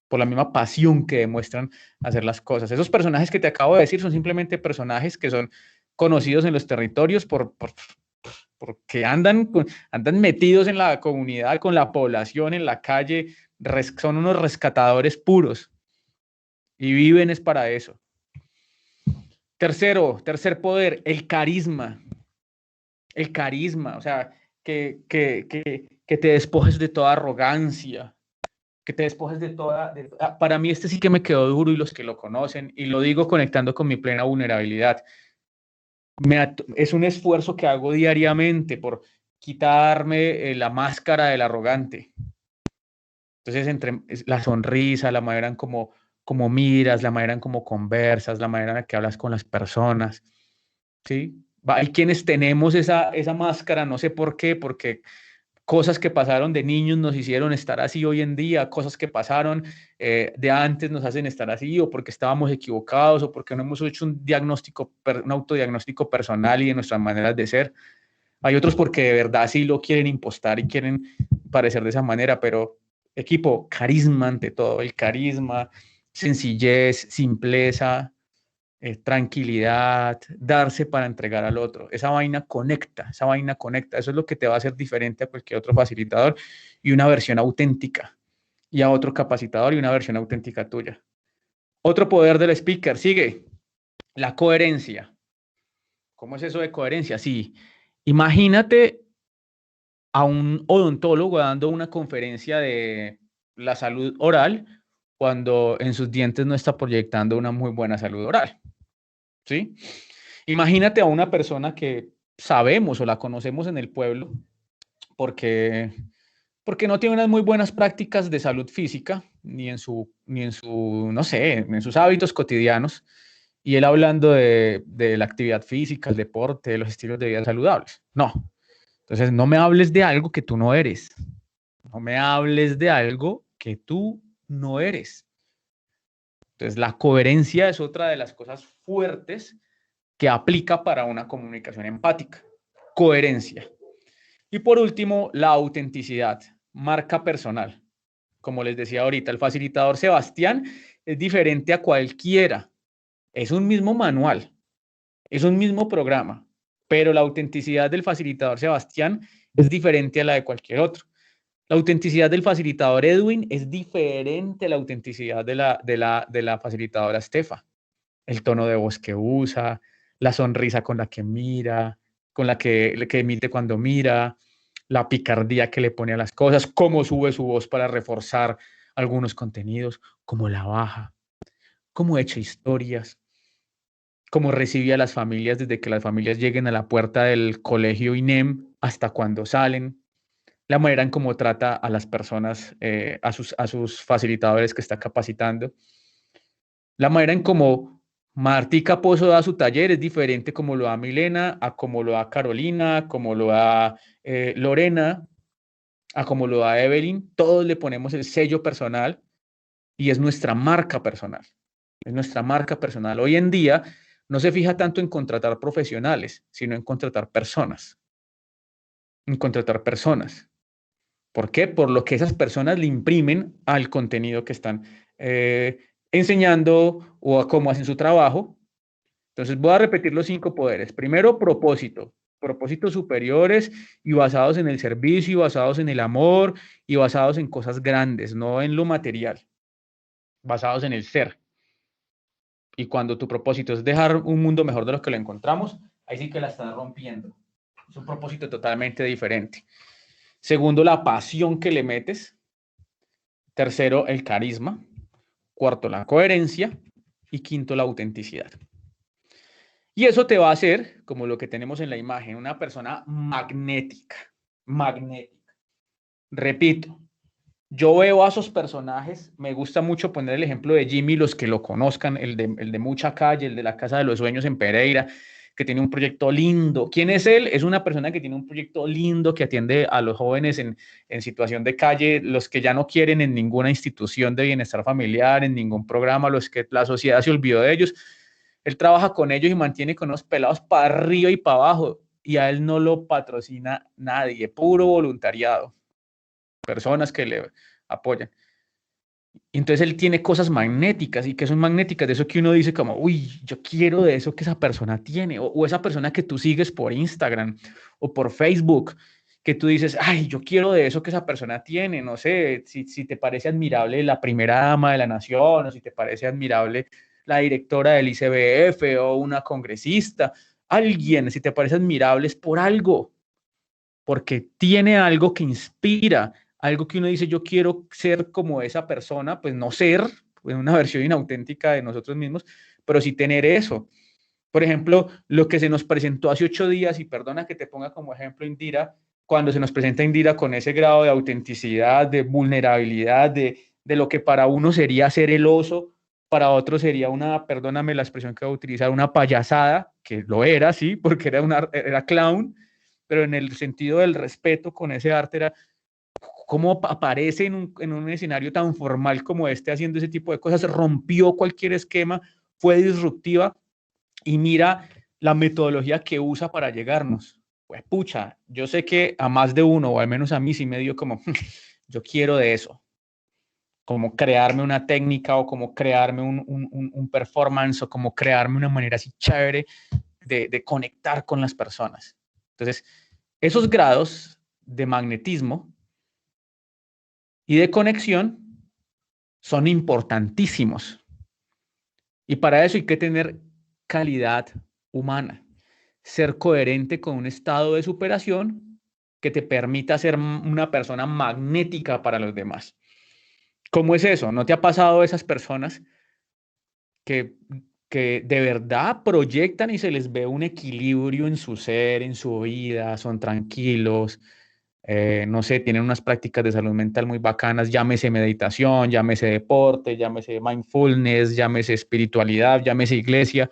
S2: por la misma pasión que demuestran hacer las cosas. Esos personajes que te acabo de decir son simplemente personajes que son conocidos en los territorios porque andan metidos en la comunidad, con la población, en la calle, son unos rescatadores puros y viven es para eso. Tercer poder, el carisma. El carisma, o sea, que te despojes de toda arrogancia, que te despojes de toda... para mí este sí que me quedó duro y los que lo conocen, y lo digo conectando con mi plena vulnerabilidad. Es un esfuerzo que hago diariamente por quitarme la máscara del arrogante. Entonces, entre la sonrisa, la manera en como miras, la manera en cómo conversas, la manera en la que hablas con las personas, ¿sí? Hay quienes tenemos esa máscara, no sé por qué, porque cosas que pasaron de niños nos hicieron estar así hoy en día, cosas que pasaron de antes nos hacen estar así, o porque estábamos equivocados, o porque no hemos hecho un autodiagnóstico personal y de nuestras maneras de ser. Hay otros porque de verdad sí lo quieren impostar y quieren parecer de esa manera, pero equipo, carisma ante todo, el carisma, sencillez, simpleza, tranquilidad, darse para entregar al otro. Esa vaina conecta. Eso es lo que te va a hacer diferente a cualquier otro facilitador y una versión auténtica, y a otro capacitador y una versión auténtica tuya. Otro poder del speaker, sigue, la coherencia. ¿Cómo es eso de coherencia? Sí, imagínate a un odontólogo dando una conferencia de la salud oral cuando en sus dientes no está proyectando una muy buena salud oral. ¿Sí? Imagínate a una persona que sabemos o la conocemos en el pueblo porque no tiene unas muy buenas prácticas de salud física, ni en no sé, en sus hábitos cotidianos, y él hablando de la actividad física, el deporte, de los estilos de vida saludables. No. Entonces, no me hables de algo que tú no eres. No me hables de algo que tú no eres. Entonces, la coherencia es otra de las cosas fuertes que aplica para una comunicación empática. Coherencia. Y por último, la autenticidad, marca personal. Como les decía ahorita, el facilitador Sebastián es diferente a cualquiera. Es un mismo manual, es un mismo programa, pero la autenticidad del facilitador Sebastián es diferente a la de cualquier otro. La autenticidad del facilitador Edwin es diferente a la autenticidad de la facilitadora Estefa. El tono de voz que usa, la sonrisa con la que mira, con la que emite cuando mira, la picardía que le pone a las cosas, cómo sube su voz para reforzar algunos contenidos, cómo la baja, cómo echa historias, cómo recibe a las familias desde que las familias lleguen a la puerta del colegio INEM hasta cuando salen, la manera en cómo trata a las personas, a sus facilitadores que está capacitando, la manera en cómo Martica Pozo da su taller es diferente como lo da Milena, a como lo da Carolina, como lo da Lorena, a como lo da Evelyn. Todos le ponemos el sello personal y es nuestra marca personal. Es nuestra marca personal. Hoy en día no se fija tanto en contratar profesionales, sino en contratar personas. En contratar personas. ¿Por qué? Por lo que esas personas le imprimen al contenido que están enseñando o a cómo hacen su trabajo, Entonces voy a repetir los 5 poderes. Primero, propósito. Propósitos superiores y basados en el servicio, basados en el amor y basados en cosas grandes, no en lo material, basados en el ser. Y cuando tu propósito es dejar un mundo mejor de lo que lo encontramos, ahí sí que la estás rompiendo. Es un propósito totalmente diferente. Segundo, la pasión que le metes. Tercero, el carisma. Cuarto, la coherencia. Y quinto, la autenticidad. Y eso te va a hacer, como lo que tenemos en la imagen, una persona magnética. Magnética. Repito, yo veo a esos personajes, me gusta mucho poner el ejemplo de Jimmy, los que lo conozcan, el de Mucha Calle, el de la Casa de los Sueños en Pereira, que tiene un proyecto lindo. ¿Quién es él? Es una persona que tiene un proyecto lindo, que atiende a los jóvenes en situación de calle, los que ya no quieren en ninguna institución de bienestar familiar, en ningún programa, los que la sociedad se olvidó de ellos. Él trabaja con ellos y mantiene con unos pelados para arriba y para abajo, y a él no lo patrocina nadie, puro voluntariado. Personas que le apoyan. Y entonces él tiene cosas magnéticas. ¿Y que son magnéticas? De eso que uno dice como, uy, yo quiero de eso que esa persona tiene. O esa persona que tú sigues por Instagram o por Facebook, que tú dices, ay, yo quiero de eso que esa persona tiene. No sé, si te parece admirable la primera dama de la nación, o si te parece admirable la directora del ICBF o una congresista. Alguien, si te parece admirable es por algo, porque tiene algo que inspira, algo que uno dice, yo quiero ser como esa persona, pues no ser, pues una versión inauténtica de nosotros mismos, pero sí tener eso. Por ejemplo, lo que se nos presentó hace 8 días, y perdona que te ponga como ejemplo Indira, cuando se nos presenta Indira con ese grado de autenticidad, de vulnerabilidad, de lo que para uno sería ser el oso, para otro sería una, perdóname la expresión que voy a utilizar, una payasada, que lo era, sí, porque era clown, pero en el sentido del respeto con ese arte era cómo aparece en un escenario tan formal como este haciendo ese tipo de cosas, rompió cualquier esquema, fue disruptiva y mira la metodología que usa para llegarnos. Pues pucha, yo sé que a más de uno, o al menos a mí sí me dio como, yo quiero de eso, como crearme una técnica o como crearme un performance o como crearme una manera así chévere de conectar con las personas. Entonces, esos grados de magnetismo y de conexión son importantísimos. Y para eso hay que tener calidad humana, ser coherente con un estado de superación que te permita ser una persona magnética para los demás. ¿Cómo es eso? ¿No te ha pasado esas personas que de verdad proyectan y se les ve un equilibrio en su ser, en su vida, son tranquilos, no sé, tienen unas prácticas de salud mental muy bacanas, llámese meditación, llámese deporte, llámese mindfulness, llámese espiritualidad, llámese iglesia,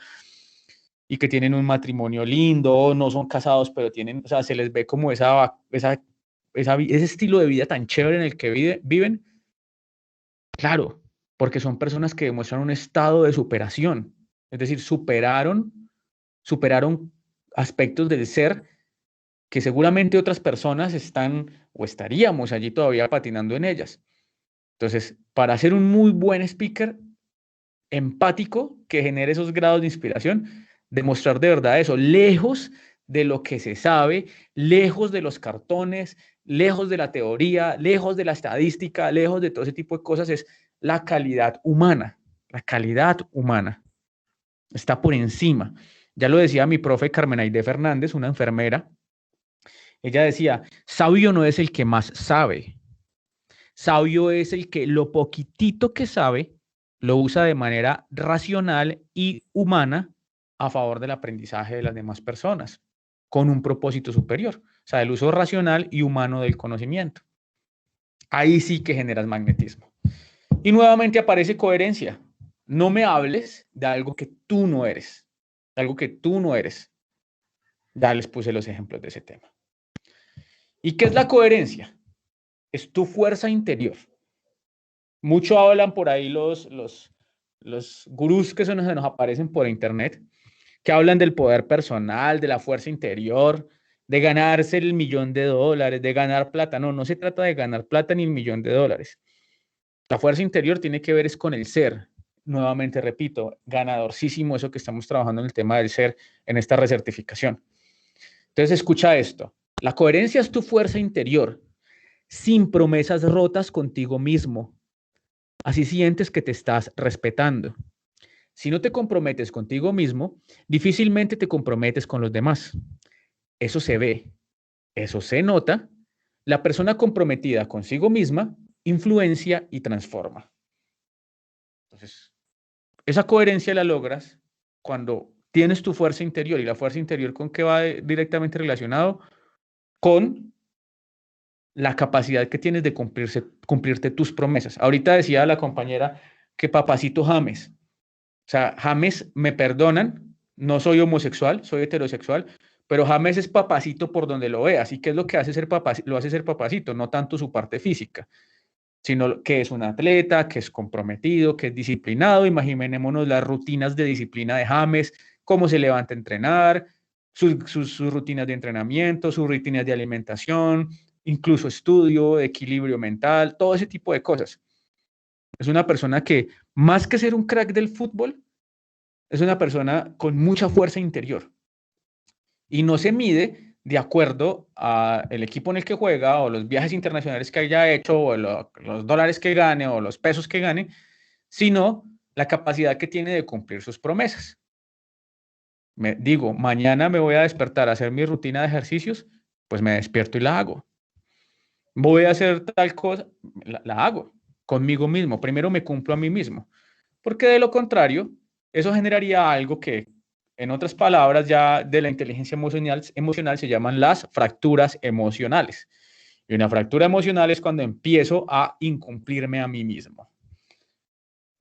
S2: y que tienen un matrimonio lindo, no son casados, pero tienen, o sea, se les ve como ese estilo de vida tan chévere en el que viven? Claro, porque son personas que demuestran un estado de superación, es decir, superaron aspectos del ser que seguramente otras personas están o estaríamos allí todavía patinando en ellas. Entonces, para ser un muy buen speaker, empático, que genere esos grados de inspiración, demostrar de verdad eso, lejos de lo que se sabe, lejos de los cartones, lejos de la teoría, lejos de la estadística, lejos de todo ese tipo de cosas, es la calidad humana. La calidad humana está por encima. Ya lo decía mi profe Carmen Aide Fernández, una enfermera. Ella decía, sabio no es el que más sabe. Sabio es el que lo poquitito que sabe lo usa de manera racional y humana a favor del aprendizaje de las demás personas, con un propósito superior. O sea, el uso racional y humano del conocimiento. Ahí sí que generas magnetismo. Y nuevamente aparece coherencia. No me hables de algo que tú no eres. De algo que tú no eres. Ya les puse los ejemplos de ese tema. ¿Y qué es la coherencia? Es tu fuerza interior. Mucho hablan por ahí los gurús que se nos aparecen por internet, que hablan del poder personal, de la fuerza interior, de ganarse el $1.000.000, de ganar plata. No, no se trata de ganar plata ni $1.000.000. La fuerza interior tiene que ver es con el ser, nuevamente repito, ganadorcísimo eso que estamos trabajando en el tema del ser en esta recertificación. Entonces, escucha esto. La coherencia es tu fuerza interior, sin promesas rotas contigo mismo. Así sientes que te estás respetando. Si no te comprometes contigo mismo, difícilmente te comprometes con los demás. Eso se ve, eso se nota. La persona comprometida consigo misma influencia y transforma. Entonces, esa coherencia la logras cuando tienes tu fuerza interior. ¿Y la fuerza interior con qué va directamente relacionado? Con la capacidad que tienes de cumplirte tus promesas. Ahorita decía la compañera que papacito James. O sea, James, me perdonan, no soy homosexual, soy heterosexual, pero James es papacito por donde lo vea. Así que es lo que hace ser papacito, lo hace ser papacito, no tanto su parte física, sino que es un atleta, que es comprometido, que es disciplinado. Imaginémonos las rutinas de disciplina de James, cómo se levanta a entrenar, sus rutinas de entrenamiento, sus rutinas de alimentación, incluso estudio, equilibrio mental, todo ese tipo de cosas. Es una persona que, más que ser un crack del fútbol, es una persona con mucha fuerza interior. Y no se mide de acuerdo al equipo en el que juega, o los viajes internacionales que haya hecho, o los dólares que gane, o los pesos que gane, sino la capacidad que tiene de cumplir sus promesas. Digo, mañana me voy a despertar a hacer mi rutina de ejercicios, pues me despierto y la hago. Voy a hacer tal cosa, la hago conmigo mismo. Primero me cumplo a mí mismo, porque de lo contrario, eso generaría algo que, en otras palabras, ya de la inteligencia emocional se llaman las fracturas emocionales. Y una fractura emocional es cuando empiezo a incumplirme a mí mismo.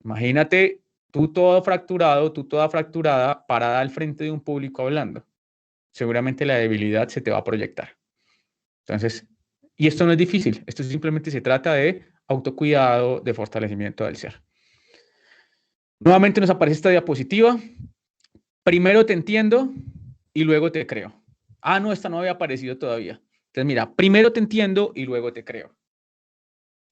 S2: Imagínate tú todo fracturado, tú toda fracturada, parada al frente de un público hablando. Seguramente la debilidad se te va a proyectar. Entonces, y esto no es difícil, esto simplemente se trata de autocuidado, de fortalecimiento del ser. Nuevamente nos aparece esta diapositiva. Primero te entiendo y luego te creo. Ah, no, esta no había aparecido todavía. Entonces, mira, primero te entiendo y luego te creo.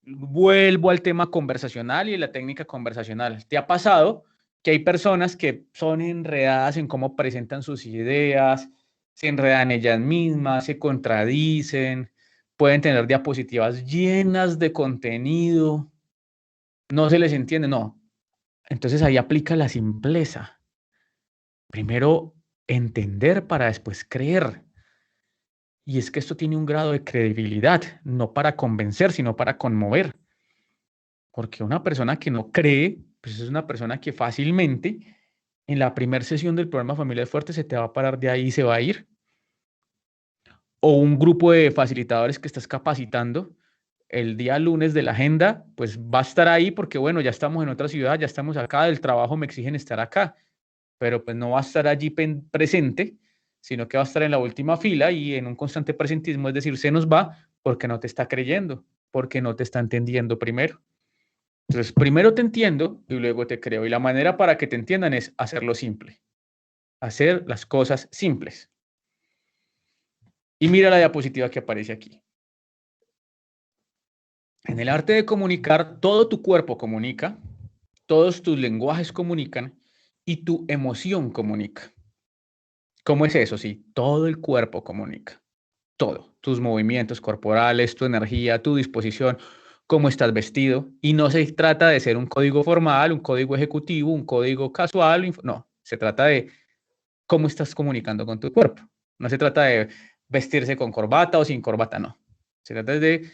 S2: Vuelvo al tema conversacional y la técnica conversacional. ¿Te ha pasado que hay personas que son enredadas en cómo presentan sus ideas, se enredan ellas mismas, se contradicen, pueden tener diapositivas llenas de contenido, no se les entiende? No. Entonces ahí aplica la simpleza. Primero entender para después creer. Y es que esto tiene un grado de credibilidad, no para convencer, sino para conmover. Porque una persona que no cree, pues es una persona que fácilmente en la primera sesión del programa Familias Fuertes se te va a parar de ahí y se va a ir. O un grupo de facilitadores que estás capacitando el día lunes de la agenda, pues va a estar ahí porque, bueno, ya estamos en otra ciudad, ya estamos acá, del trabajo me exigen estar acá, pero pues no va a estar allí presente, sino que va a estar en la última fila y en un constante presentismo, es decir, se nos va porque no te está creyendo, porque no te está entendiendo primero. Entonces, primero te entiendo y luego te creo. Y la manera para que te entiendan es hacerlo simple. Hacer las cosas simples. Y mira la diapositiva que aparece aquí. En el arte de comunicar, todo tu cuerpo comunica, todos tus lenguajes comunican y tu emoción comunica. ¿Cómo es eso? Sí, todo el cuerpo comunica. Todo. Tus movimientos corporales, tu energía, tu disposición, cómo estás vestido. Y no se trata de ser un código formal, un código ejecutivo, un código casual. No, se trata de cómo estás comunicando con tu cuerpo. No se trata de vestirse con corbata o sin corbata, no. Se trata de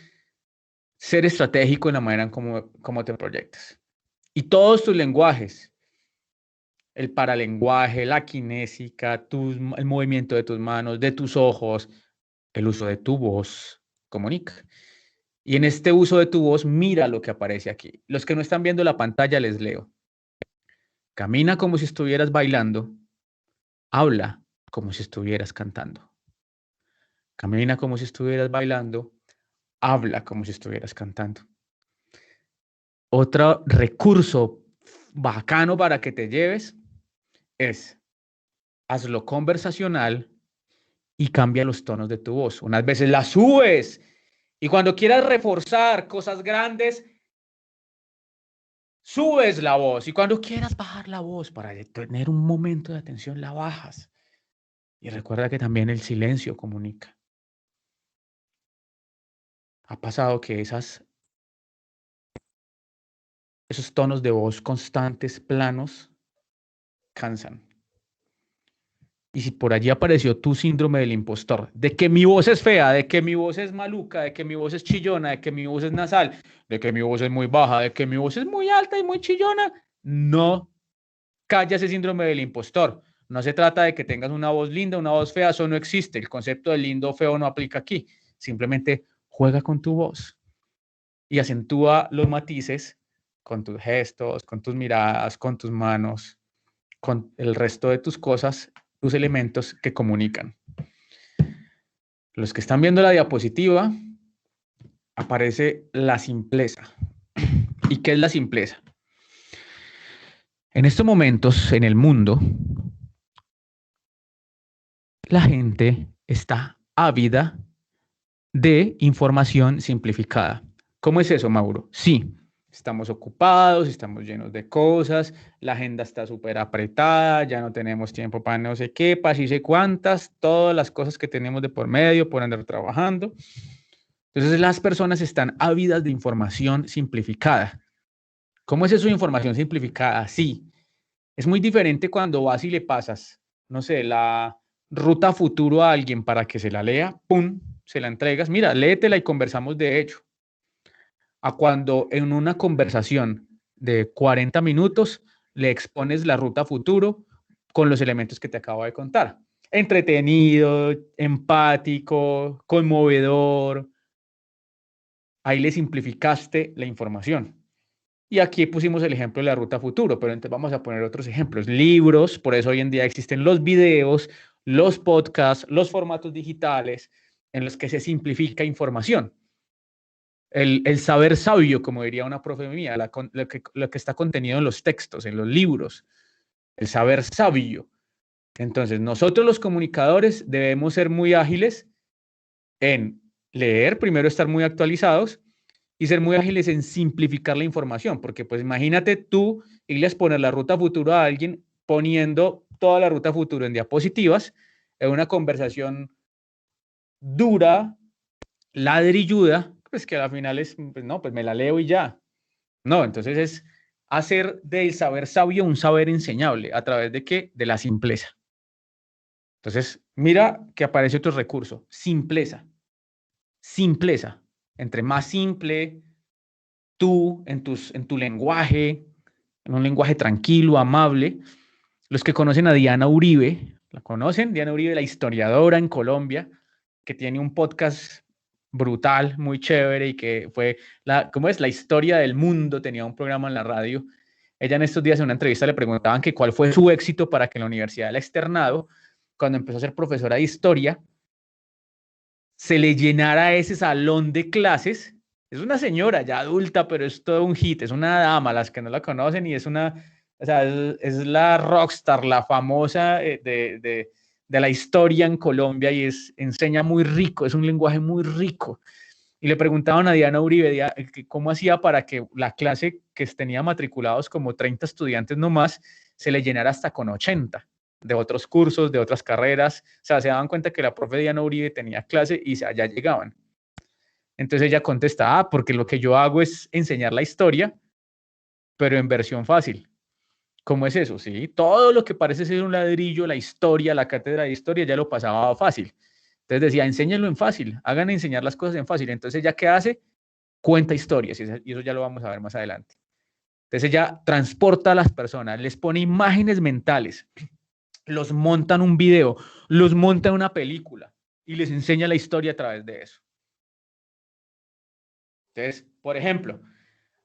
S2: ser estratégico en la manera en cómo te proyectas. Y todos tus lenguajes, el paralenguaje, la kinésica, el movimiento de tus manos, de tus ojos, el uso de tu voz, comunica. Y en este uso de tu voz, mira lo que aparece aquí. Los que no están viendo la pantalla, les leo. Camina como si estuvieras bailando. Habla como si estuvieras cantando. Camina como si estuvieras bailando. Habla como si estuvieras cantando. Otro recurso bacano para que te lleves es hazlo conversacional y cambia los tonos de tu voz. Unas veces la subes y cuando quieras reforzar cosas grandes, subes la voz y cuando quieras bajar la voz para tener un momento de atención, la bajas. Y recuerda que también el silencio comunica. Ha pasado que esos tonos de voz constantes, planos, cansan. Y si por allí apareció tu síndrome del impostor, de que mi voz es fea, de que mi voz es maluca, de que mi voz es chillona, de que mi voz es nasal, de que mi voz es muy baja, de que mi voz es muy alta y muy chillona, no calla ese síndrome del impostor. No se trata de que tengas una voz linda, una voz fea, eso no existe. El concepto de lindo o feo no aplica aquí. Simplemente juega con tu voz y acentúa los matices con tus gestos, con tus miradas, con tus manos, con el resto de tus cosas, tus elementos que comunican. Los que están viendo la diapositiva, aparece la simpleza. ¿Y qué es la simpleza? En estos momentos, en el mundo, la gente está ávida de información simplificada. ¿Cómo es eso, Mauro? Sí, estamos ocupados, estamos llenos de cosas, la agenda está súper apretada, ya no tenemos tiempo para no sé qué, para sí sé cuántas, todas las cosas que tenemos de por medio por andar trabajando. Entonces las personas están ávidas de información simplificada. ¿Cómo es eso de información simplificada? Sí, es muy diferente cuando vas y le pasas, no sé, la ruta futuro a alguien para que se la lea, ¡pum!, se la entregas, mira, léetela y conversamos de hecho. A cuando en una conversación de 40 minutos le expones la ruta futuro con los elementos que te acabo de contar. Entretenido, empático, conmovedor. Ahí le simplificaste la información. Y aquí pusimos el ejemplo de la ruta futuro, pero entonces vamos a poner otros ejemplos. Libros, por eso hoy en día existen los videos, los podcasts, los formatos digitales en los que se simplifica información. El saber sabio, como diría una profe mía, lo que está contenido en los textos, en los libros, el saber sabio. Entonces, nosotros los comunicadores debemos ser muy ágiles en leer, primero estar muy actualizados y ser muy ágiles en simplificar la información, porque pues imagínate tú irle a poner la ruta futuro a alguien poniendo toda la ruta futuro en diapositivas, en una conversación dura, ladrilluda, pues que al final es, pues no, pues me la leo y ya. No, entonces es hacer del saber sabio un saber enseñable. ¿A través de qué? De la simpleza. Entonces, mira que aparece otro recurso, simpleza. Simpleza. Entre más simple, tú, en tu lenguaje, en un lenguaje tranquilo, amable. Los que conocen a Diana Uribe, ¿la conocen? Diana Uribe, la historiadora en Colombia, que tiene un podcast brutal, muy chévere y que fue, ¿cómo es? La historia del mundo, tenía un programa en la radio. Ella en estos días en una entrevista le preguntaban que cuál fue su éxito para que en la universidad del externado, cuando empezó a ser profesora de historia, se le llenara ese salón de clases. Es una señora ya adulta, pero es todo un hit, es una dama, las que no la conocen, y es una, o sea, es la rockstar, la famosa de la historia en Colombia, y enseña muy rico, es un lenguaje muy rico. Y le preguntaban a Diana Uribe cómo hacía para que la clase que tenía matriculados como 30 estudiantes nomás, se le llenara hasta con 80 de otros cursos, de otras carreras. O sea, se daban cuenta que la profe Diana Uribe tenía clase y allá llegaban. Entonces ella contesta, porque lo que yo hago es enseñar la historia, pero en versión fácil. ¿Cómo es eso? Sí, todo lo que parece ser un ladrillo, la historia, la cátedra de historia, ya lo pasaba fácil. Entonces decía, enséñenlo en fácil, hagan enseñar las cosas en fácil. Entonces, ¿ya qué hace? Cuenta historias, y eso ya lo vamos a ver más adelante. Entonces ella transporta a las personas, les pone imágenes mentales, los monta en un video, los monta en una película y les enseña la historia a través de eso. Entonces, por ejemplo,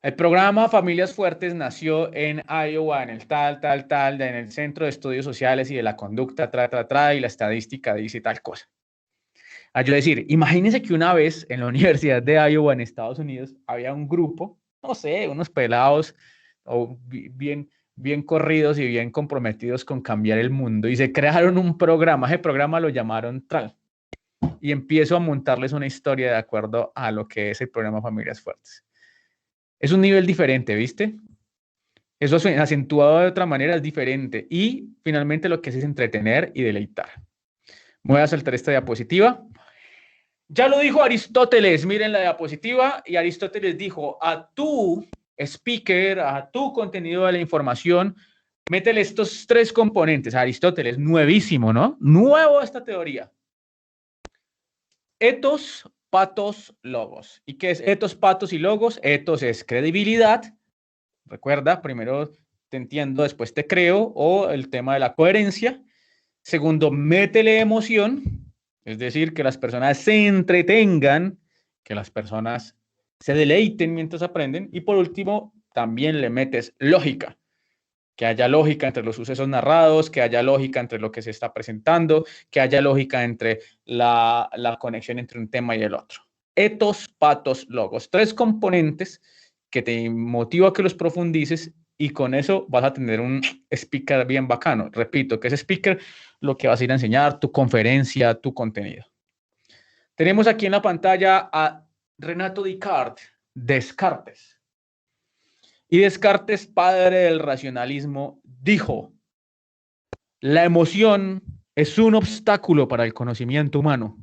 S2: el programa Familias Fuertes nació en Iowa, en el en el Centro de Estudios Sociales y de la Conducta, y la estadística dice tal cosa. A yo decir, imagínense que una vez en la Universidad de Iowa, en Estados Unidos, había un grupo, no sé, unos pelados o bien corridos y bien comprometidos con cambiar el mundo, y se crearon un programa. Ese programa lo llamaron TRAL, y empiezo a montarles una historia de acuerdo a lo que es el programa Familias Fuertes. Es un nivel diferente, ¿viste? Eso acentuado de otra manera es diferente. Y finalmente lo que hace es entretener y deleitar. Voy a saltar esta diapositiva. Ya lo dijo Aristóteles, miren la diapositiva, y Aristóteles dijo, a tu speaker, a tu contenido de la información, métele estos 3 componentes. Aristóteles, nuevísimo, ¿no? Nuevo esta teoría. Etos, patos, logos. ¿Y qué es etos, patos y logos? Etos es credibilidad. Recuerda, primero te entiendo, después te creo, o el tema de la coherencia. Segundo, métele emoción. Es decir, que las personas se entretengan, que las personas se deleiten mientras aprenden. Y por último, también le metes lógica, que haya lógica entre los sucesos narrados, que haya lógica entre lo que se está presentando, que haya lógica entre la conexión entre un tema y el otro. Etos, patos, logos. 3 componentes que te motiva a que los profundices y con eso vas a tener un speaker bien bacano. Repito, que ese speaker lo que vas a ir a enseñar, tu conferencia, tu contenido. Tenemos aquí en la pantalla a Renato Descartes. Y Descartes, padre del racionalismo, dijo, la emoción es un obstáculo para el conocimiento humano.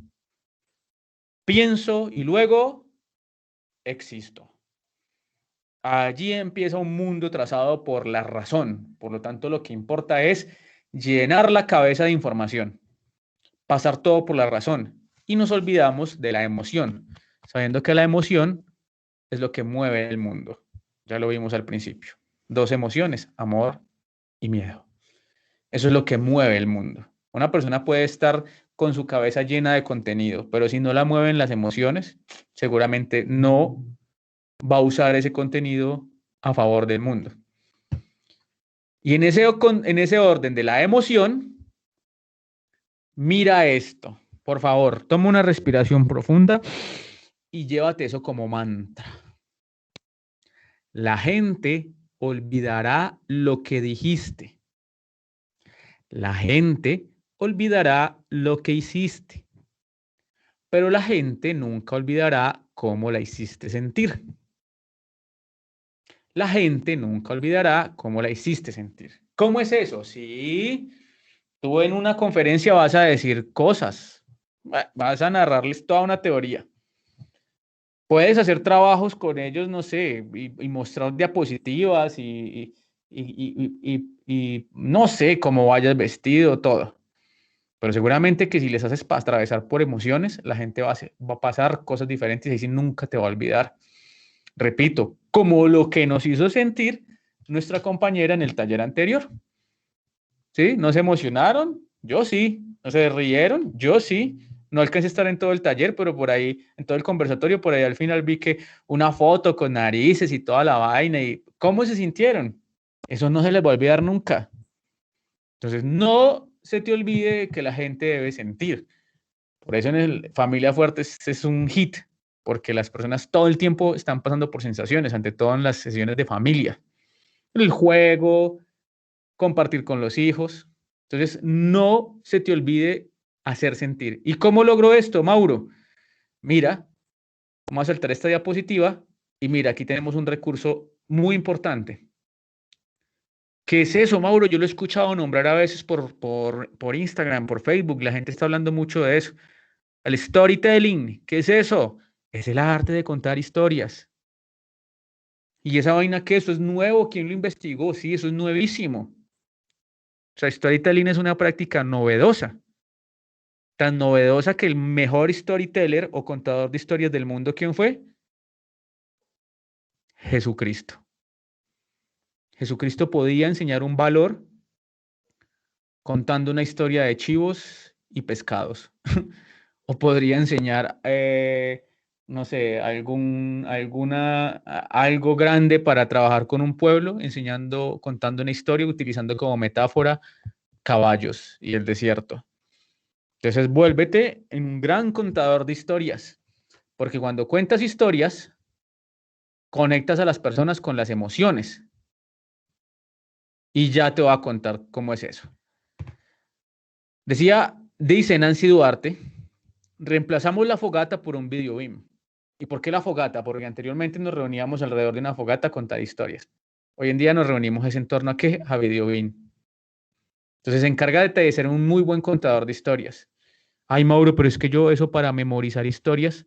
S2: Pienso y luego existo. Allí empieza un mundo trazado por la razón. Por lo tanto, lo que importa es llenar la cabeza de información, pasar todo por la razón. Y nos olvidamos de la emoción, sabiendo que la emoción es lo que mueve el mundo. Ya lo vimos al principio. 2 emociones, amor y miedo. Eso es lo que mueve el mundo. Una persona puede estar con su cabeza llena de contenido, pero si no la mueven las emociones, seguramente no va a usar ese contenido a favor del mundo. Y en ese orden de la emoción, mira esto. Por favor, toma una respiración profunda y llévate eso como mantra. La gente olvidará lo que dijiste. La gente olvidará lo que hiciste. Pero la gente nunca olvidará cómo la hiciste sentir. La gente nunca olvidará cómo la hiciste sentir. ¿Cómo es eso? Sí, tú en una conferencia vas a decir cosas, vas a narrarles toda una teoría. Puedes hacer trabajos con ellos, no sé, y mostrar diapositivas y no sé cómo vayas vestido, todo. Pero seguramente que si les haces atravesar por emociones, la gente va a pasar cosas diferentes y así nunca te va a olvidar. Repito, como lo que nos hizo sentir nuestra compañera en el taller anterior. ¿Sí? ¿No se emocionaron? Yo sí. ¿No se rieron? Yo sí. No alcancé a estar en todo el taller, pero por ahí, en todo el conversatorio, por ahí al final vi que una foto con narices y toda la vaina. ¿Y cómo se sintieron? Eso no se les va a olvidar nunca. Entonces, no se te olvide que la gente debe sentir. Por eso en el Familia Fuerte es un hit, porque las personas todo el tiempo están pasando por sensaciones, ante todo en las sesiones de familia. El juego, compartir con los hijos. Entonces, no se te olvide hacer sentir. ¿Y cómo logro esto, Mauro? Mira, vamos a saltar esta diapositiva y mira, aquí tenemos un recurso muy importante. ¿Qué es eso, Mauro? Yo lo he escuchado nombrar a veces por Instagram, por Facebook. La gente está hablando mucho de eso. El storytelling, ¿qué es eso? Es el arte de contar historias. ¿Y esa vaina qué? ¿Eso es nuevo? ¿Quién lo investigó? Sí, eso es nuevísimo. O sea, storytelling es una práctica novedosa. Tan novedosa que el mejor storyteller o contador de historias del mundo, ¿quién fue? Jesucristo. Jesucristo podía enseñar un valor contando una historia de chivos y pescados. O podría enseñar, no sé, algo grande para trabajar con un pueblo, contando una historia, utilizando como metáfora caballos y el desierto. Entonces, vuélvete en un gran contador de historias, porque cuando cuentas historias, conectas a las personas con las emociones. Y ya te voy a contar cómo es eso. Dice Nancy Duarte, reemplazamos la fogata por un video beam. ¿Y por qué la fogata? Porque anteriormente nos reuníamos alrededor de una fogata a contar historias. Hoy en día nos reunimos es en torno a ¿qué? A Videobeam. Entonces, encárgate de ser un muy buen contador de historias. Ay, Mauro, pero es que yo eso para memorizar historias,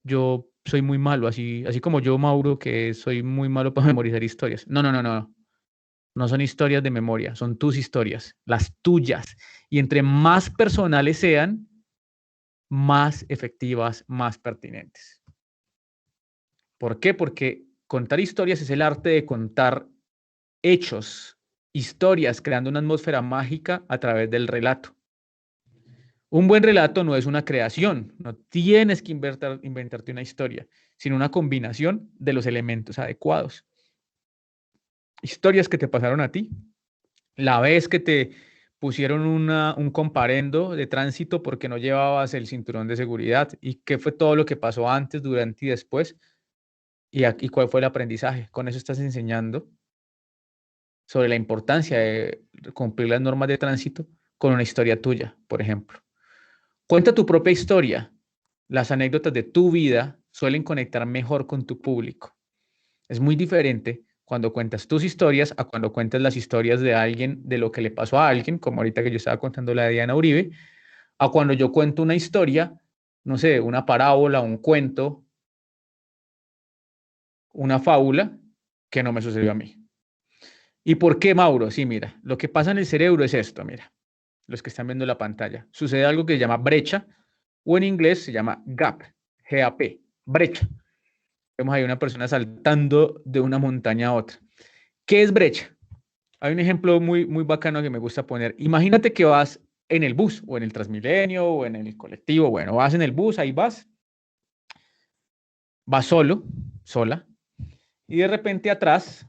S2: yo soy muy malo, así como yo, Mauro, que soy muy malo para memorizar historias. No, no, no, no. No son historias de memoria, son tus historias, las tuyas. Y entre más personales sean, más efectivas, más pertinentes. ¿Por qué? Porque contar historias es el arte de contar hechos, historias, creando una atmósfera mágica a través del relato. Un buen relato no es una creación, no tienes que inventarte una historia, sino una combinación de los elementos adecuados. Historias que te pasaron a ti, la vez que te pusieron un comparendo de tránsito porque no llevabas el cinturón de seguridad y qué fue todo lo que pasó antes, durante y después y cuál fue el aprendizaje. Con eso estás enseñando sobre la importancia de cumplir las normas de tránsito con una historia tuya, por ejemplo. Cuenta tu propia historia. Las anécdotas de tu vida suelen conectar mejor con tu público. Es muy diferente cuando cuentas tus historias a cuando cuentas las historias de alguien, de lo que le pasó a alguien, como ahorita que yo estaba contando la de Diana Uribe, a cuando yo cuento una historia, no sé, una parábola, un cuento, una fábula que no me sucedió a mí. ¿Y por qué, Mauro? Sí, mira, lo que pasa en el cerebro es esto, mira, los que están viendo la pantalla. Sucede algo que se llama brecha, o en inglés se llama gap, G-A-P, brecha. Vemos ahí una persona saltando de una montaña a otra. ¿Qué es brecha? Hay un ejemplo muy, muy bacano que me gusta poner. Imagínate que vas en el bus, o en el Transmilenio, o en el colectivo. Bueno, vas en el bus, ahí vas solo, sola, y de repente atrás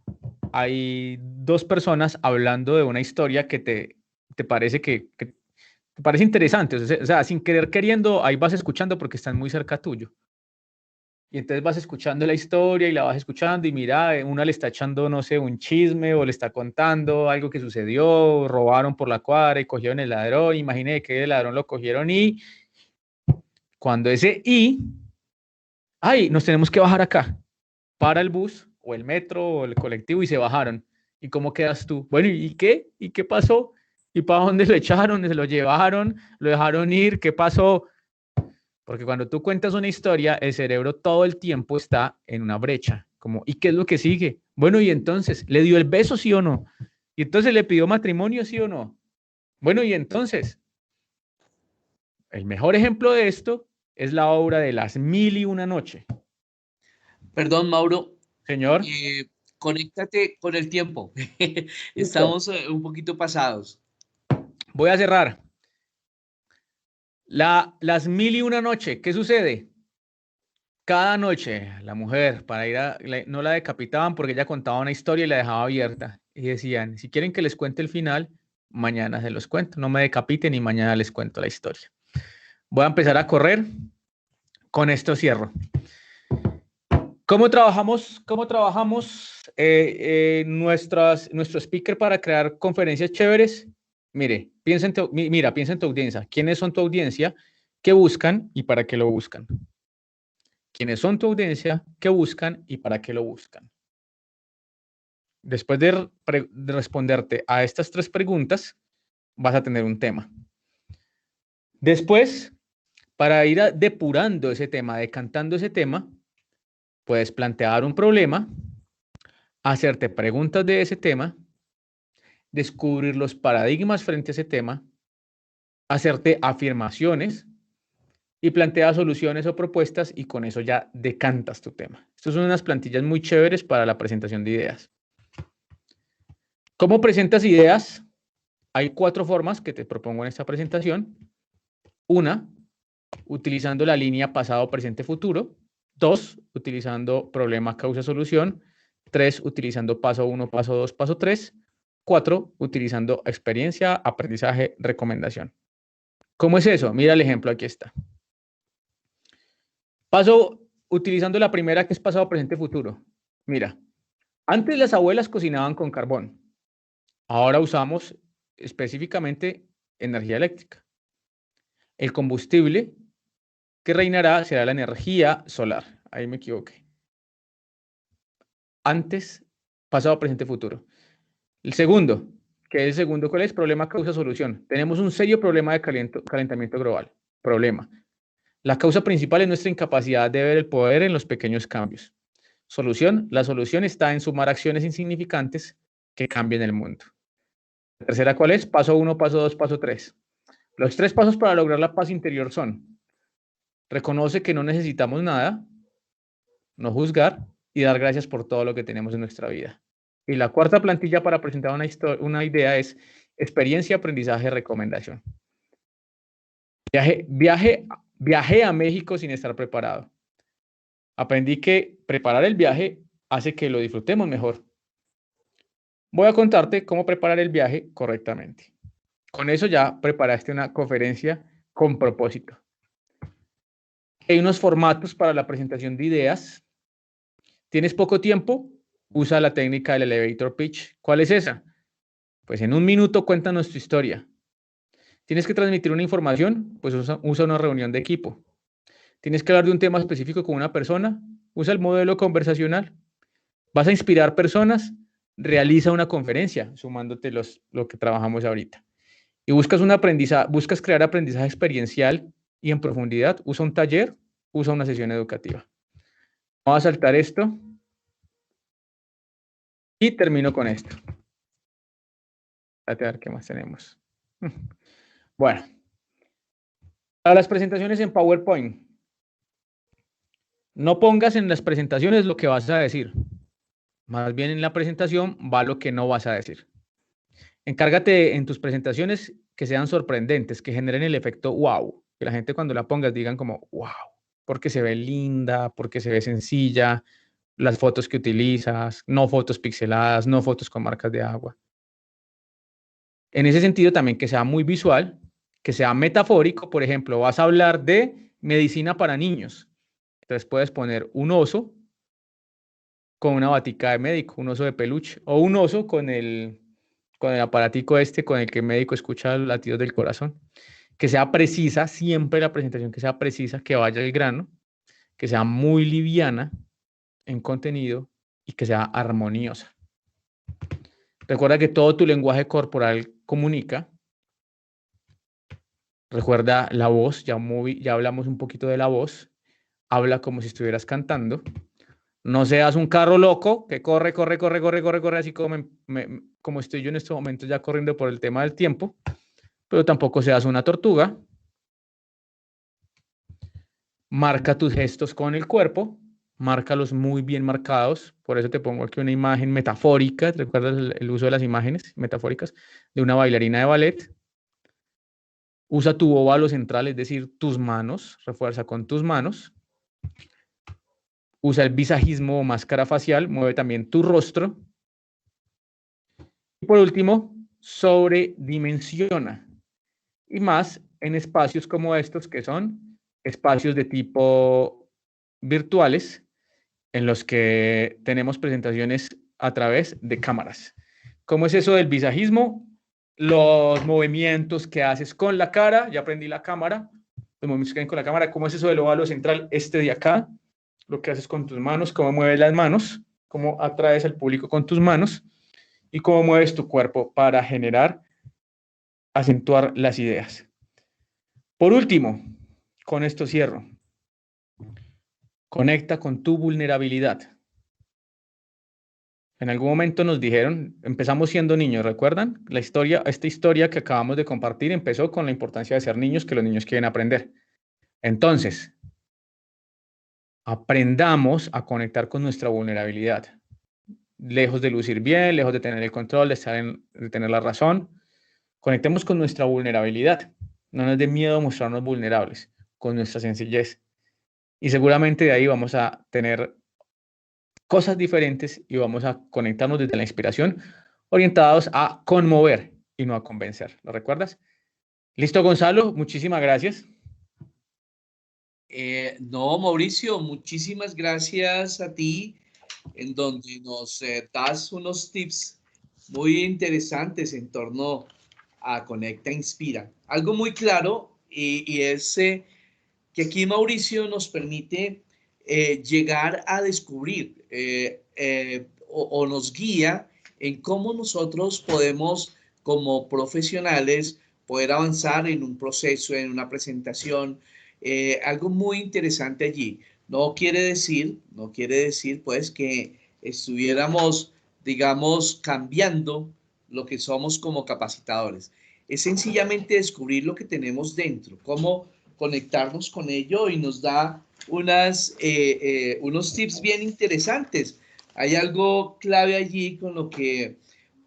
S2: hay dos personas hablando de una historia que te parece que te parece interesante. O sea, sin querer queriendo, ahí vas escuchando porque están muy cerca tuyo. Y entonces vas escuchando la historia y la vas escuchando y mira, una le está echando, no sé, un chisme o le está contando algo que sucedió, robaron por la cuadra y cogieron el ladrón, imagínate que el ladrón lo cogieron y cuando ay, nos tenemos que bajar acá, para el bus o el metro o el colectivo y se bajaron. ¿Y cómo quedas tú? Bueno, ¿y qué? ¿Y qué pasó? ¿Y para dónde lo echaron? ¿Se lo llevaron? ¿Lo dejaron ir? ¿Qué pasó? Porque cuando tú cuentas una historia, el cerebro todo el tiempo está en una brecha. Como, ¿y qué es lo que sigue? Bueno, y entonces, ¿le dio el beso, sí o no? Y entonces le pidió matrimonio, sí o no. Bueno, y entonces, el mejor ejemplo de esto es la obra de Las Mil y una Noche.
S1: Perdón, Mauro,
S2: Señor,
S1: conéctate con el tiempo.
S2: listo.
S1: Estamos un poquito pasados.
S2: Voy a cerrar. Las Mil y una Noche, ¿qué sucede? Cada noche la mujer, no la decapitaban porque ella contaba una historia y la dejaba abierta. Y decían, si quieren que les cuente el final, mañana se los cuento. No me decapiten y mañana les cuento la historia. Voy a empezar a correr. Con esto cierro. ¿Cómo trabajamos? Nuestro speaker para crear conferencias chéveres? Mire, piensa en tu audiencia. ¿Quiénes son tu audiencia? ¿Qué buscan y para qué lo buscan? ¿Quiénes son tu audiencia? ¿Qué buscan y para qué lo buscan? Después de responderte a estas tres preguntas, vas a tener un tema. Después, para ir depurando ese tema, decantando ese tema, puedes plantear un problema, hacerte preguntas de ese tema, descubrir los paradigmas frente a ese tema, hacerte afirmaciones y plantear soluciones o propuestas y con eso ya decantas tu tema. Estas son unas plantillas muy chéveres para la presentación de ideas. ¿Cómo presentas ideas? Hay 4 formas que te propongo en esta presentación. Una, utilizando la línea pasado, presente, futuro. 2, utilizando problema, causa, solución. 3, utilizando paso 1, paso 2, paso 3. 4, utilizando experiencia, aprendizaje, recomendación. ¿Cómo es eso? Mira el ejemplo, aquí está. Paso utilizando la primera que es pasado, presente, futuro. Mira, antes las abuelas cocinaban con carbón. Ahora usamos específicamente energía eléctrica. El combustible que reinará será la energía solar. Ahí me equivoqué. Antes pasado, presente, futuro. El segundo, que es el segundo, ¿cuál es? Problema, causa, solución. Tenemos un serio problema de calentamiento global. Problema. La causa principal es nuestra incapacidad de ver el poder en los pequeños cambios. Solución. La solución está en sumar acciones insignificantes que cambien el mundo. La tercera, ¿cuál es? Paso 1, paso 2, paso 3. Los 3 pasos para lograr la paz interior son: reconoce que no necesitamos nada, no juzgar y dar gracias por todo lo que tenemos en nuestra vida. Y la cuarta plantilla para presentar una idea es experiencia, aprendizaje, recomendación. Viajé a México sin estar preparado. Aprendí que preparar el viaje hace que lo disfrutemos mejor. Voy a contarte cómo preparar el viaje correctamente. Con eso ya preparaste una conferencia con propósito. Hay unos formatos para la presentación de ideas. ¿Tienes poco tiempo? Usa la técnica del elevator pitch. ¿Cuál es esa? Pues en 1 minuto cuéntanos tu historia. ¿Tienes que transmitir una información? Pues usa una reunión de equipo. ¿Tienes que hablar de un tema específico con una persona? Usa el modelo conversacional. ¿Vas a inspirar personas? Realiza una conferencia, sumándote lo que trabajamos ahorita. Y buscas crear aprendizaje experiencial y en profundidad. Usa un taller, usa una sesión educativa. Vamos a saltar esto. Y termino con esto. A ver qué más tenemos. Bueno, para las presentaciones en PowerPoint, no pongas en las presentaciones lo que vas a decir. Más bien en la presentación va lo que no vas a decir. Encárgate en tus presentaciones que sean sorprendentes, que generen el efecto wow. Que la gente cuando la pongas digan como wow, porque se ve linda, porque se ve sencilla, las fotos que utilizas, no fotos pixeladas, no fotos con marcas de agua. En ese sentido también que sea muy visual, que sea metafórico. Por ejemplo, vas a hablar de medicina para niños. Entonces puedes poner un oso con una batica de médico, un oso de peluche, o un oso con el aparatico con el que el médico escucha los latidos del corazón. Que sea precisa, siempre la presentación que sea precisa, que vaya al grano, que sea muy liviana en contenido y que sea armoniosa. Recuerda que todo tu lenguaje corporal comunica. Recuerda la voz, ya hablamos un poquito de la voz. Habla como si estuvieras cantando. No seas un carro loco que corre, así como estoy yo en estos momentos ya corriendo por el tema del tiempo, pero tampoco seas una tortuga. Marca tus gestos con el cuerpo, márcalos muy bien marcados. Por eso te pongo aquí una imagen metafórica. ¿Recuerdas el uso de las imágenes metafóricas? De una bailarina de ballet. Usa tu óvalo central, es decir, tus manos. Refuerza con tus manos. Usa el visajismo o máscara facial. Mueve también tu rostro. Y por último, sobredimensiona. Y más en espacios como estos, que son espacios de tipo virtuales, en los que tenemos presentaciones a través de cámaras. ¿Cómo es eso del visajismo? Los movimientos que haces con la cara. Ya aprendí la cámara. Los movimientos que hacen con la cámara. ¿Cómo es eso del óvalo central? De acá. Lo que haces con tus manos. Cómo mueves las manos. Cómo atraes al público con tus manos. Y cómo mueves tu cuerpo para acentuar las ideas. Por último, con esto cierro. Conecta con tu vulnerabilidad. En algún momento nos dijeron, empezamos siendo niños, ¿recuerdan? Esta historia que acabamos de compartir empezó con la importancia de ser niños, que los niños quieren aprender. Entonces, aprendamos a conectar con nuestra vulnerabilidad. Lejos de lucir bien, lejos de tener el control, de tener la razón. Conectemos con nuestra vulnerabilidad. No nos dé miedo mostrarnos vulnerables, con nuestra sencillez. Y seguramente de ahí vamos a tener cosas diferentes y vamos a conectarnos desde la inspiración, orientados a conmover y no a convencer. ¿Lo recuerdas? Listo, Gonzalo, muchísimas gracias.
S1: No, Mauricio, muchísimas gracias a ti, en donde nos das unos tips muy interesantes en torno a Conecta Inspira. Algo muy claro y es que aquí Mauricio nos permite llegar a descubrir o nos guía en cómo nosotros podemos, como profesionales, poder avanzar en un proceso, en una presentación. Algo muy interesante allí. No quiere decir, pues, que estuviéramos, digamos, cambiando lo que somos como capacitadores. Es sencillamente descubrir lo que tenemos dentro, cómo conectarnos con ello, y nos da unos tips bien interesantes. Hay algo clave allí con lo que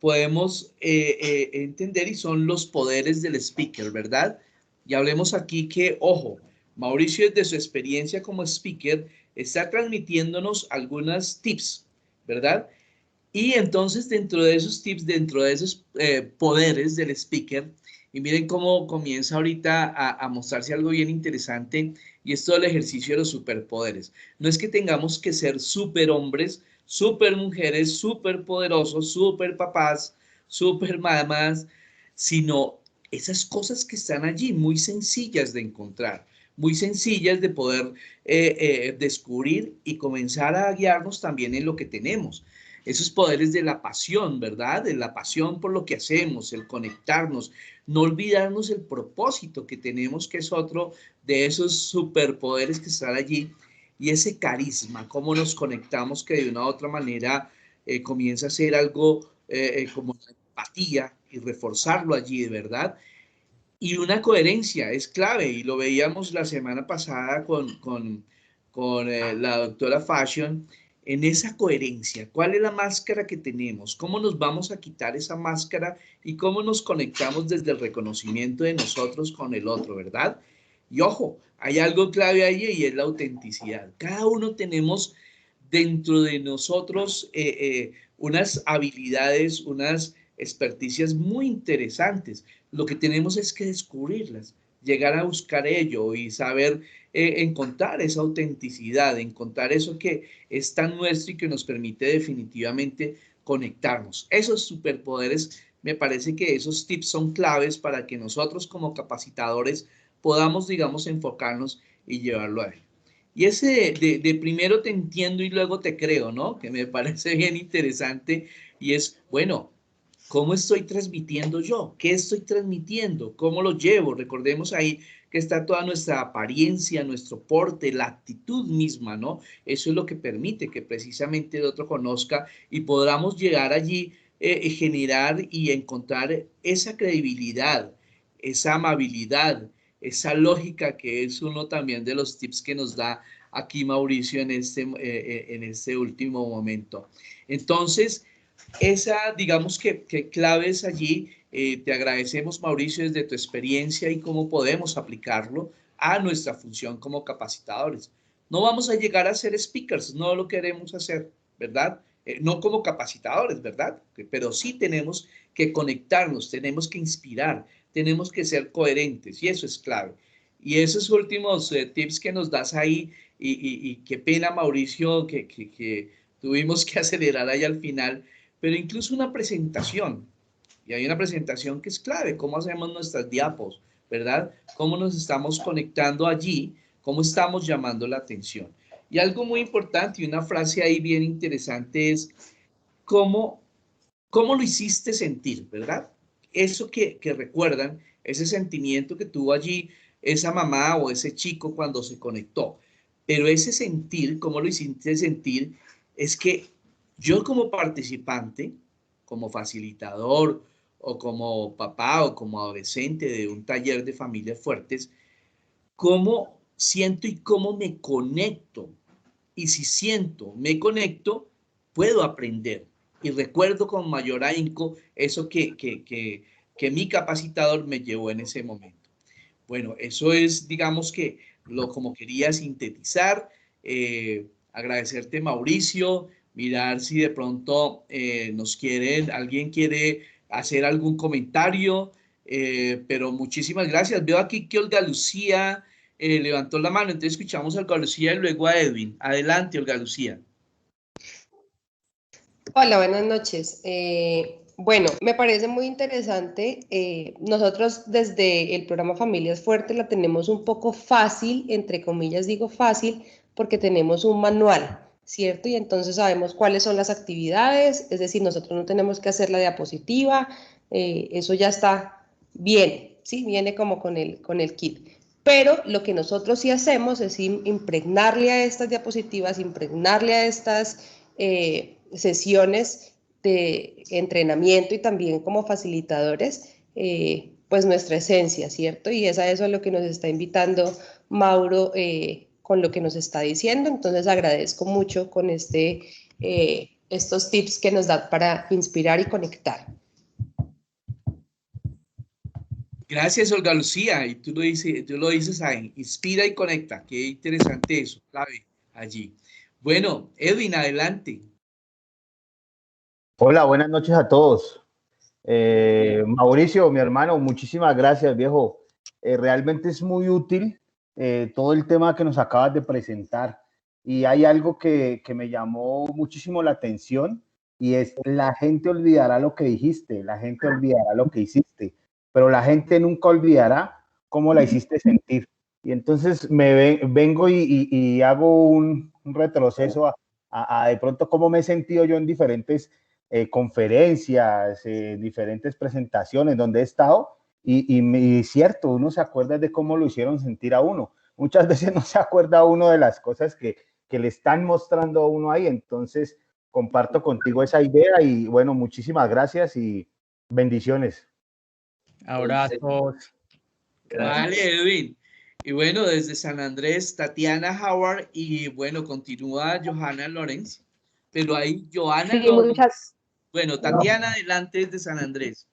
S1: podemos entender, y son los poderes del speaker, ¿verdad? Y hablemos aquí que, ojo, Mauricio, desde su experiencia como speaker, está transmitiéndonos algunos tips, ¿verdad? Y entonces, dentro de esos tips, dentro de esos poderes del speaker, y miren cómo comienza ahorita a mostrarse algo bien interesante, y es todo el ejercicio de los superpoderes. No es que tengamos que ser super hombres, super mujeres, super poderosos, super papás, super mamás, sino esas cosas que están allí, muy sencillas de encontrar, muy sencillas de poder descubrir, y comenzar a guiarnos también en lo que tenemos. Esos poderes de la pasión, ¿verdad? De la pasión por lo que hacemos, el conectarnos, no olvidarnos el propósito que tenemos, que es otro de esos superpoderes que están allí, y ese carisma, cómo nos conectamos, que de una u otra manera comienza a ser algo como la empatía, y reforzarlo allí, de verdad. Y una coherencia es clave, y lo veíamos la semana pasada con la doctora Fashion, en esa coherencia. ¿Cuál es la máscara que tenemos? ¿Cómo nos vamos a quitar esa máscara? Y cómo nos conectamos desde el reconocimiento de nosotros con el otro, ¿verdad? Y ojo, hay algo clave ahí, y es la autenticidad. Cada uno tenemos dentro de nosotros unas habilidades, unas experticias muy interesantes. Lo que tenemos es que descubrirlas, llegar a buscar ello, y saber encontrar esa autenticidad, encontrar eso que es tan nuestro y que nos permite definitivamente conectarnos. Esos superpoderes, me parece que esos tips son claves para que nosotros como capacitadores podamos, digamos, enfocarnos y llevarlo a él. Y ese de primero te entiendo y luego te creo, ¿no? Que me parece bien interesante, y es, bueno, ¿cómo estoy transmitiendo yo? ¿Qué estoy transmitiendo? ¿Cómo lo llevo? Recordemos ahí que está toda nuestra apariencia, nuestro porte, la actitud misma, ¿no? Eso es lo que permite que precisamente el otro conozca, y podamos llegar allí, generar y encontrar esa credibilidad, esa amabilidad, esa lógica, que es uno también de los tips que nos da aquí Mauricio en este último momento. Entonces, digamos que claves allí. Te agradecemos, Mauricio, desde tu experiencia, y cómo podemos aplicarlo a nuestra función como capacitadores. No vamos a llegar a ser speakers, no lo queremos hacer, ¿verdad? No como capacitadores, ¿verdad? Pero sí tenemos que conectarnos, tenemos que inspirar, tenemos que ser coherentes, y eso es clave. Y esos últimos tips que nos das ahí, y qué pena, Mauricio, que tuvimos que acelerar ahí al final, pero incluso una presentación, y hay una presentación que es clave, cómo hacemos nuestras diapos, ¿verdad? Cómo nos estamos conectando allí, cómo estamos llamando la atención. Y algo muy importante, y una frase ahí bien interesante, es cómo, cómo lo hiciste sentir, ¿verdad? Eso que recuerdan, ese sentimiento que tuvo allí esa mamá o ese chico cuando se conectó. Pero ese sentir, cómo lo hiciste sentir, es que yo como participante, como facilitador, o como papá, o como adolescente de un taller de familias fuertes, cómo siento y cómo me conecto. Y si siento, me conecto, puedo aprender. Y recuerdo con mayor ahínco eso que mi capacitador me llevó en ese momento. Bueno, eso es, digamos, que como quería sintetizar. Agradecerte, Mauricio, mirar si de pronto alguien quiere hacer algún comentario, pero muchísimas gracias. Veo aquí que Olga Lucía levantó la mano, entonces escuchamos a Olga Lucía y luego a Edwin. Adelante, Olga Lucía.
S4: Hola, buenas noches. Bueno, me parece muy interesante. Nosotros desde el programa Familias Fuertes la tenemos un poco fácil, entre comillas digo fácil, porque tenemos un manual. ¿cierto? Y entonces sabemos cuáles son las actividades, es decir, nosotros no tenemos que hacer la diapositiva, eso ya está bien, ¿sí? Viene como con el kit. Pero lo que nosotros sí hacemos es impregnarle a estas diapositivas, impregnarle a estas sesiones de entrenamiento y también como facilitadores, pues nuestra esencia, ¿cierto? Y es a eso a lo que nos está invitando Mauro con lo que nos está diciendo. Entonces agradezco mucho con estos tips que nos da para inspirar y conectar.
S1: Gracias, Olga Lucía. Y tú lo dices ahí, inspira y conecta. Qué interesante eso, clave allí. Bueno, Edwin, adelante.
S5: Hola, buenas noches a todos. Mauricio, mi hermano, muchísimas gracias, viejo. Realmente es muy útil todo el tema que nos acabas de presentar. Y hay algo que me llamó muchísimo la atención y es la gente olvidará lo que dijiste, la gente olvidará lo que hiciste, pero la gente nunca olvidará cómo la hiciste sentir. Y entonces vengo y hago un retroceso a de pronto cómo me he sentido yo en diferentes conferencias, diferentes presentaciones donde he estado y cierto, uno se acuerda de cómo lo hicieron sentir a uno. Muchas veces no se acuerda uno de las cosas que le están mostrando a uno ahí. Entonces, comparto contigo esa idea y bueno, muchísimas gracias y bendiciones.
S2: Abrazos.
S1: Vale, Edwin. Y bueno, desde San Andrés, Tatiana Howard y bueno, continúa Johanna Lorenz, pero ahí Johanna
S6: Sí, muchas.
S1: Bueno, Tatiana, adelante desde San Andrés.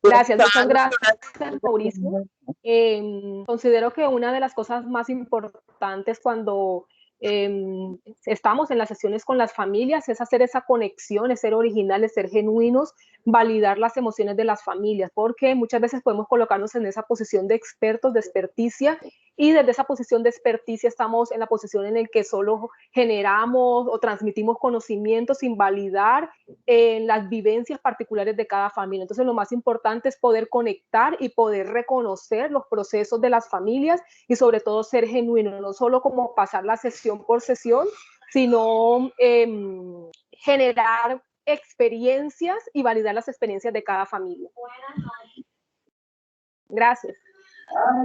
S6: Gracias, muchas gracias, Mauricio. Considero que una de las cosas más importantes cuando estamos en las sesiones con las familias es hacer esa conexión, es ser originales, ser genuinos, validar las emociones de las familias, porque muchas veces podemos colocarnos en esa posición de expertos, de experticia, y desde esa posición de experticia estamos en la posición en la que solo generamos o transmitimos conocimientos sin validar las vivencias particulares de cada familia. Entonces lo más importante es poder conectar y poder reconocer los procesos de las familias y sobre todo ser genuino, no solo como pasar la sesión por sesión, sino generar experiencias y validar las experiencias de cada familia. Gracias.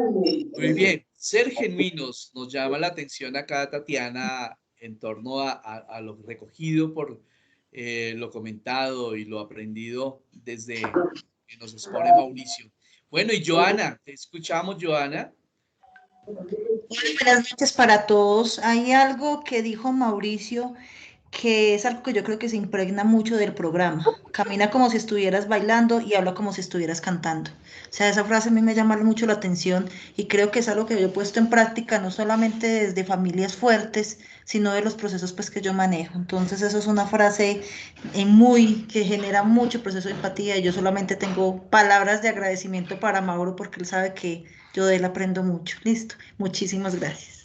S1: Muy bien, ser genuinos nos llama la atención acá, Tatiana, en torno a lo recogido por lo comentado y lo aprendido desde que nos expone Mauricio. Bueno, y Johanna, te escuchamos, Johanna.
S7: Buenas noches para todos. Hay algo que dijo Mauricio que es algo que yo creo que se impregna mucho del programa. Camina como si estuvieras bailando y habla como si estuvieras cantando. O sea, esa frase a mí me llama mucho la atención y creo que es algo que yo he puesto en práctica no solamente desde familias fuertes, sino de los procesos pues que yo manejo. Entonces eso es una frase que genera mucho proceso de empatía y yo solamente tengo palabras de agradecimiento para Mauro porque él sabe que yo de él aprendo mucho. Listo. Muchísimas gracias.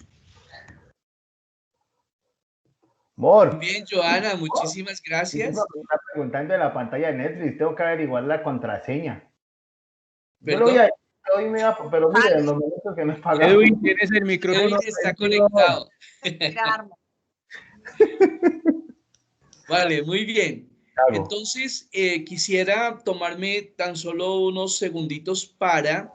S5: Mor.
S1: Bien, Johanna, muchísimas gracias.
S5: Una preguntando en la pantalla de Netflix, tengo que averiguar la contraseña.
S1: Yo
S5: lo voy a pero mire, en los momentos que no es pagado.
S2: Edwin, tienes el micrófono.
S1: Edwin está conectado. Vale, muy bien. Entonces, quisiera tomarme tan solo unos segunditos para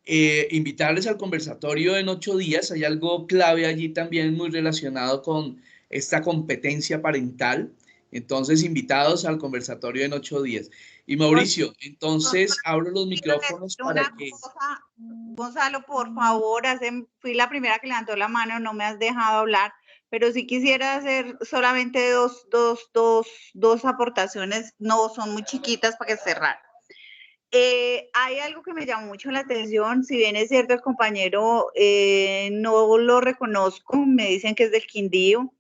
S1: invitarles al conversatorio en 8 días. Hay algo clave allí también muy relacionado con esta competencia parental. Entonces, invitados al conversatorio en 8 días. Y Mauricio, entonces abro los micrófonos para que...
S8: Gonzalo, por favor, fui la primera que levantó la mano, no me has dejado hablar, pero sí quisiera hacer solamente dos aportaciones, no son muy chiquitas para que cerrar. Hay algo que me llamó mucho la atención, si bien es cierto el compañero no lo reconozco, me dicen que es del Quindío,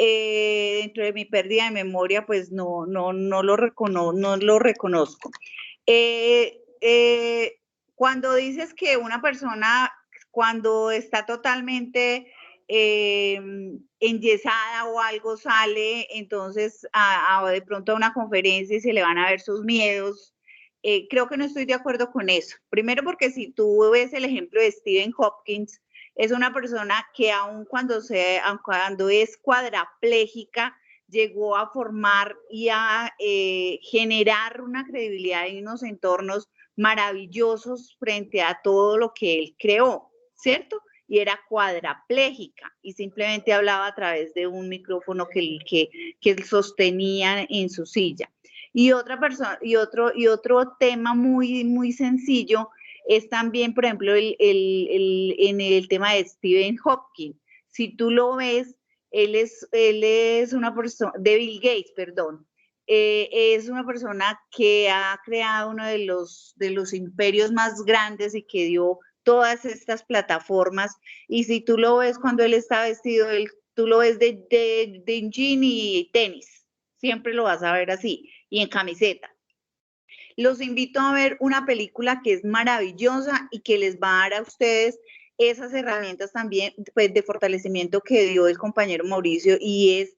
S8: dentro de mi pérdida de memoria pues no lo reconozco. Cuando dices que una persona cuando está totalmente enyesada o algo sale, entonces de pronto a una conferencia y se le van a ver sus miedos, creo que no estoy de acuerdo con eso. Primero porque si tú ves el ejemplo de Stephen Hopkins, Es una persona que aun cuando es cuadraplégica, llegó a formar y a generar una credibilidad en unos entornos maravillosos frente a todo lo que él creó, ¿cierto? Y era cuadraplégica y simplemente hablaba a través de un micrófono que él sostenía en su silla. Y otra persona, y otro tema muy, muy sencillo es también, por ejemplo, en el tema de Stephen Hawking. Si tú lo ves, él es una persona, de Bill Gates, perdón, es una persona que ha creado uno de los imperios más grandes y que dio todas estas plataformas. Y si tú lo ves cuando él está vestido, tú lo ves de jean y tenis, siempre lo vas a ver así, y en camiseta. Los invito a ver una película que es maravillosa y que les va a dar a ustedes esas herramientas también, pues, de fortalecimiento que dio el compañero Mauricio, y es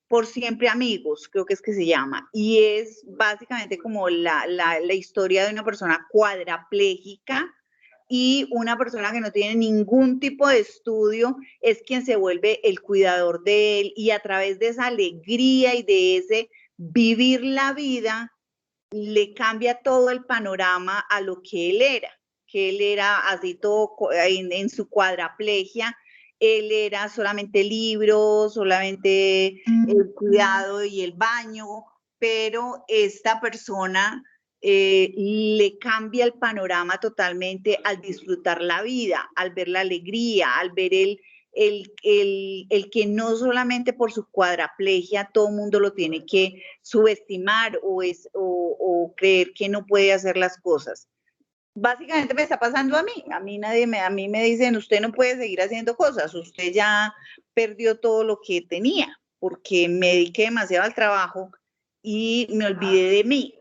S8: Por Siempre Amigos, creo que es que se llama, y es básicamente como la historia de una persona cuadraplégica y una persona que no tiene ningún tipo de estudio es quien se vuelve el cuidador de él, y a través de esa alegría y de ese vivir la vida, le cambia todo el panorama a lo que él era así todo en su cuadraplegia. Él era solamente libros, solamente el cuidado y el baño, pero esta persona le cambia el panorama totalmente al disfrutar la vida, al ver la alegría, al ver el que no solamente por su cuadraplegia todo el mundo lo tiene que subestimar o creer que no puede hacer las cosas. Básicamente me está pasando a mí. A mí me dicen, usted no puede seguir haciendo cosas, usted ya perdió todo lo que tenía, porque me dediqué demasiado al trabajo y me olvidé de mí.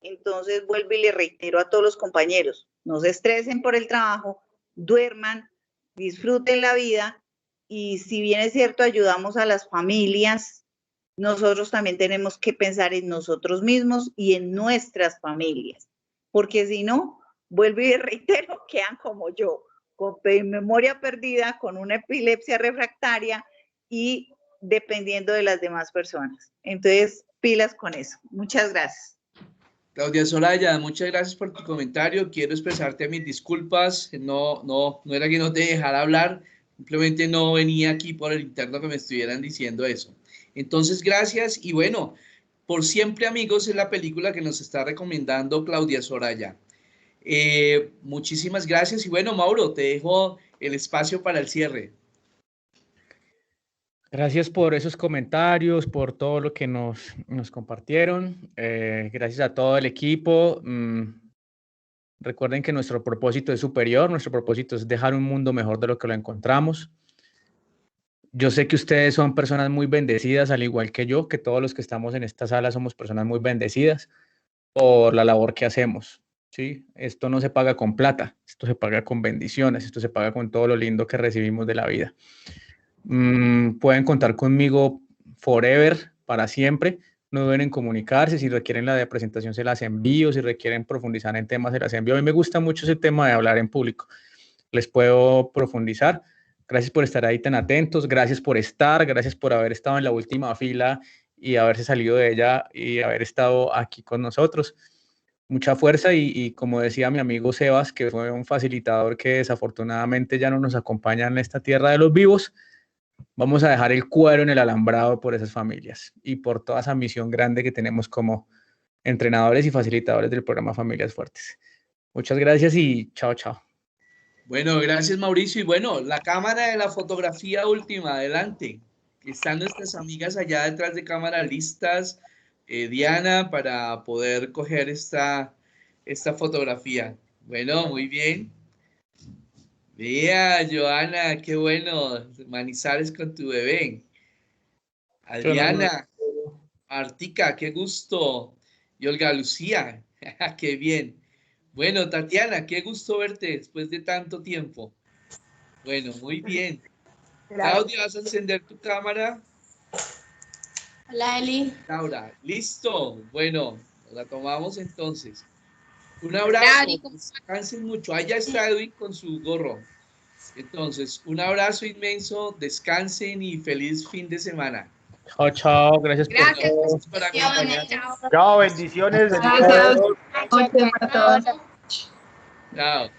S8: Entonces vuelvo y le reitero a todos los compañeros, no se estresen por el trabajo, duerman, disfruten la vida, y si bien es cierto, ayudamos a las familias, nosotros también tenemos que pensar en nosotros mismos y en nuestras familias, porque si no, vuelvo y reitero, quedan como yo, con memoria perdida, con una epilepsia refractaria y dependiendo de las demás personas. Entonces, pilas con eso. Muchas gracias.
S1: Claudia Soraya, muchas gracias por tu comentario. Quiero expresarte mis disculpas. No era que no te dejara hablar, simplemente no venía aquí por el interno que me estuvieran diciendo eso. Entonces, gracias. Y bueno, Por Siempre Amigos es la película que nos está recomendando Claudia Soraya. Muchísimas gracias. Y bueno, Mauro, te dejo el espacio para el cierre.
S2: Gracias por esos comentarios, por todo lo que nos compartieron. Gracias a todo el equipo. Recuerden que nuestro propósito es superior, nuestro propósito es dejar un mundo mejor de lo que lo encontramos. Yo sé que ustedes son personas muy bendecidas, al igual que yo, que todos los que estamos en esta sala somos personas muy bendecidas por la labor que hacemos, ¿sí? Esto no se paga con plata, esto se paga con bendiciones, esto se paga con todo lo lindo que recibimos de la vida. Pueden contar conmigo forever, para siempre. No deben en comunicarse. Si requieren la de presentación, se las envío. Si requieren profundizar en temas, se las envío. A mí me gusta mucho ese tema de hablar en público. Les puedo profundizar. Gracias por estar ahí tan atentos. Gracias por estar. Gracias por haber estado en la última fila y haberse salido de ella y haber estado aquí con nosotros. Mucha fuerza y como decía mi amigo Sebas, que fue un facilitador que desafortunadamente ya no nos acompaña en esta tierra de los vivos, vamos a dejar el cuero en el alambrado por esas familias y por toda esa misión grande que tenemos como entrenadores y facilitadores del programa Familias Fuertes. Muchas gracias y chao, chao.
S1: Bueno, gracias Mauricio. Y bueno, la cámara de la fotografía última, adelante. Están nuestras amigas allá detrás de cámara listas, Diana, para poder coger esta fotografía. Bueno, muy bien. Vea, Joana, qué bueno, Manizales con tu bebé. Adriana, Artica, qué gusto. Y Olga Lucía, qué bien. Bueno, Tatiana, qué gusto verte después de tanto tiempo. Bueno, muy bien. Claudia, ¿vas a encender tu cámara?
S3: Hola, Eli.
S1: Laura, listo. Bueno, la tomamos entonces. Un abrazo,
S3: Dale.
S1: descansen mucho. Allá está Edwin con su gorro. Entonces, un abrazo inmenso, descansen y feliz fin de semana.
S2: Chao, chao. Gracias por
S3: Gracias.
S1: Gracias por acompañarnos.
S5: Chao, bendiciones.
S3: Gracias.
S1: Chao.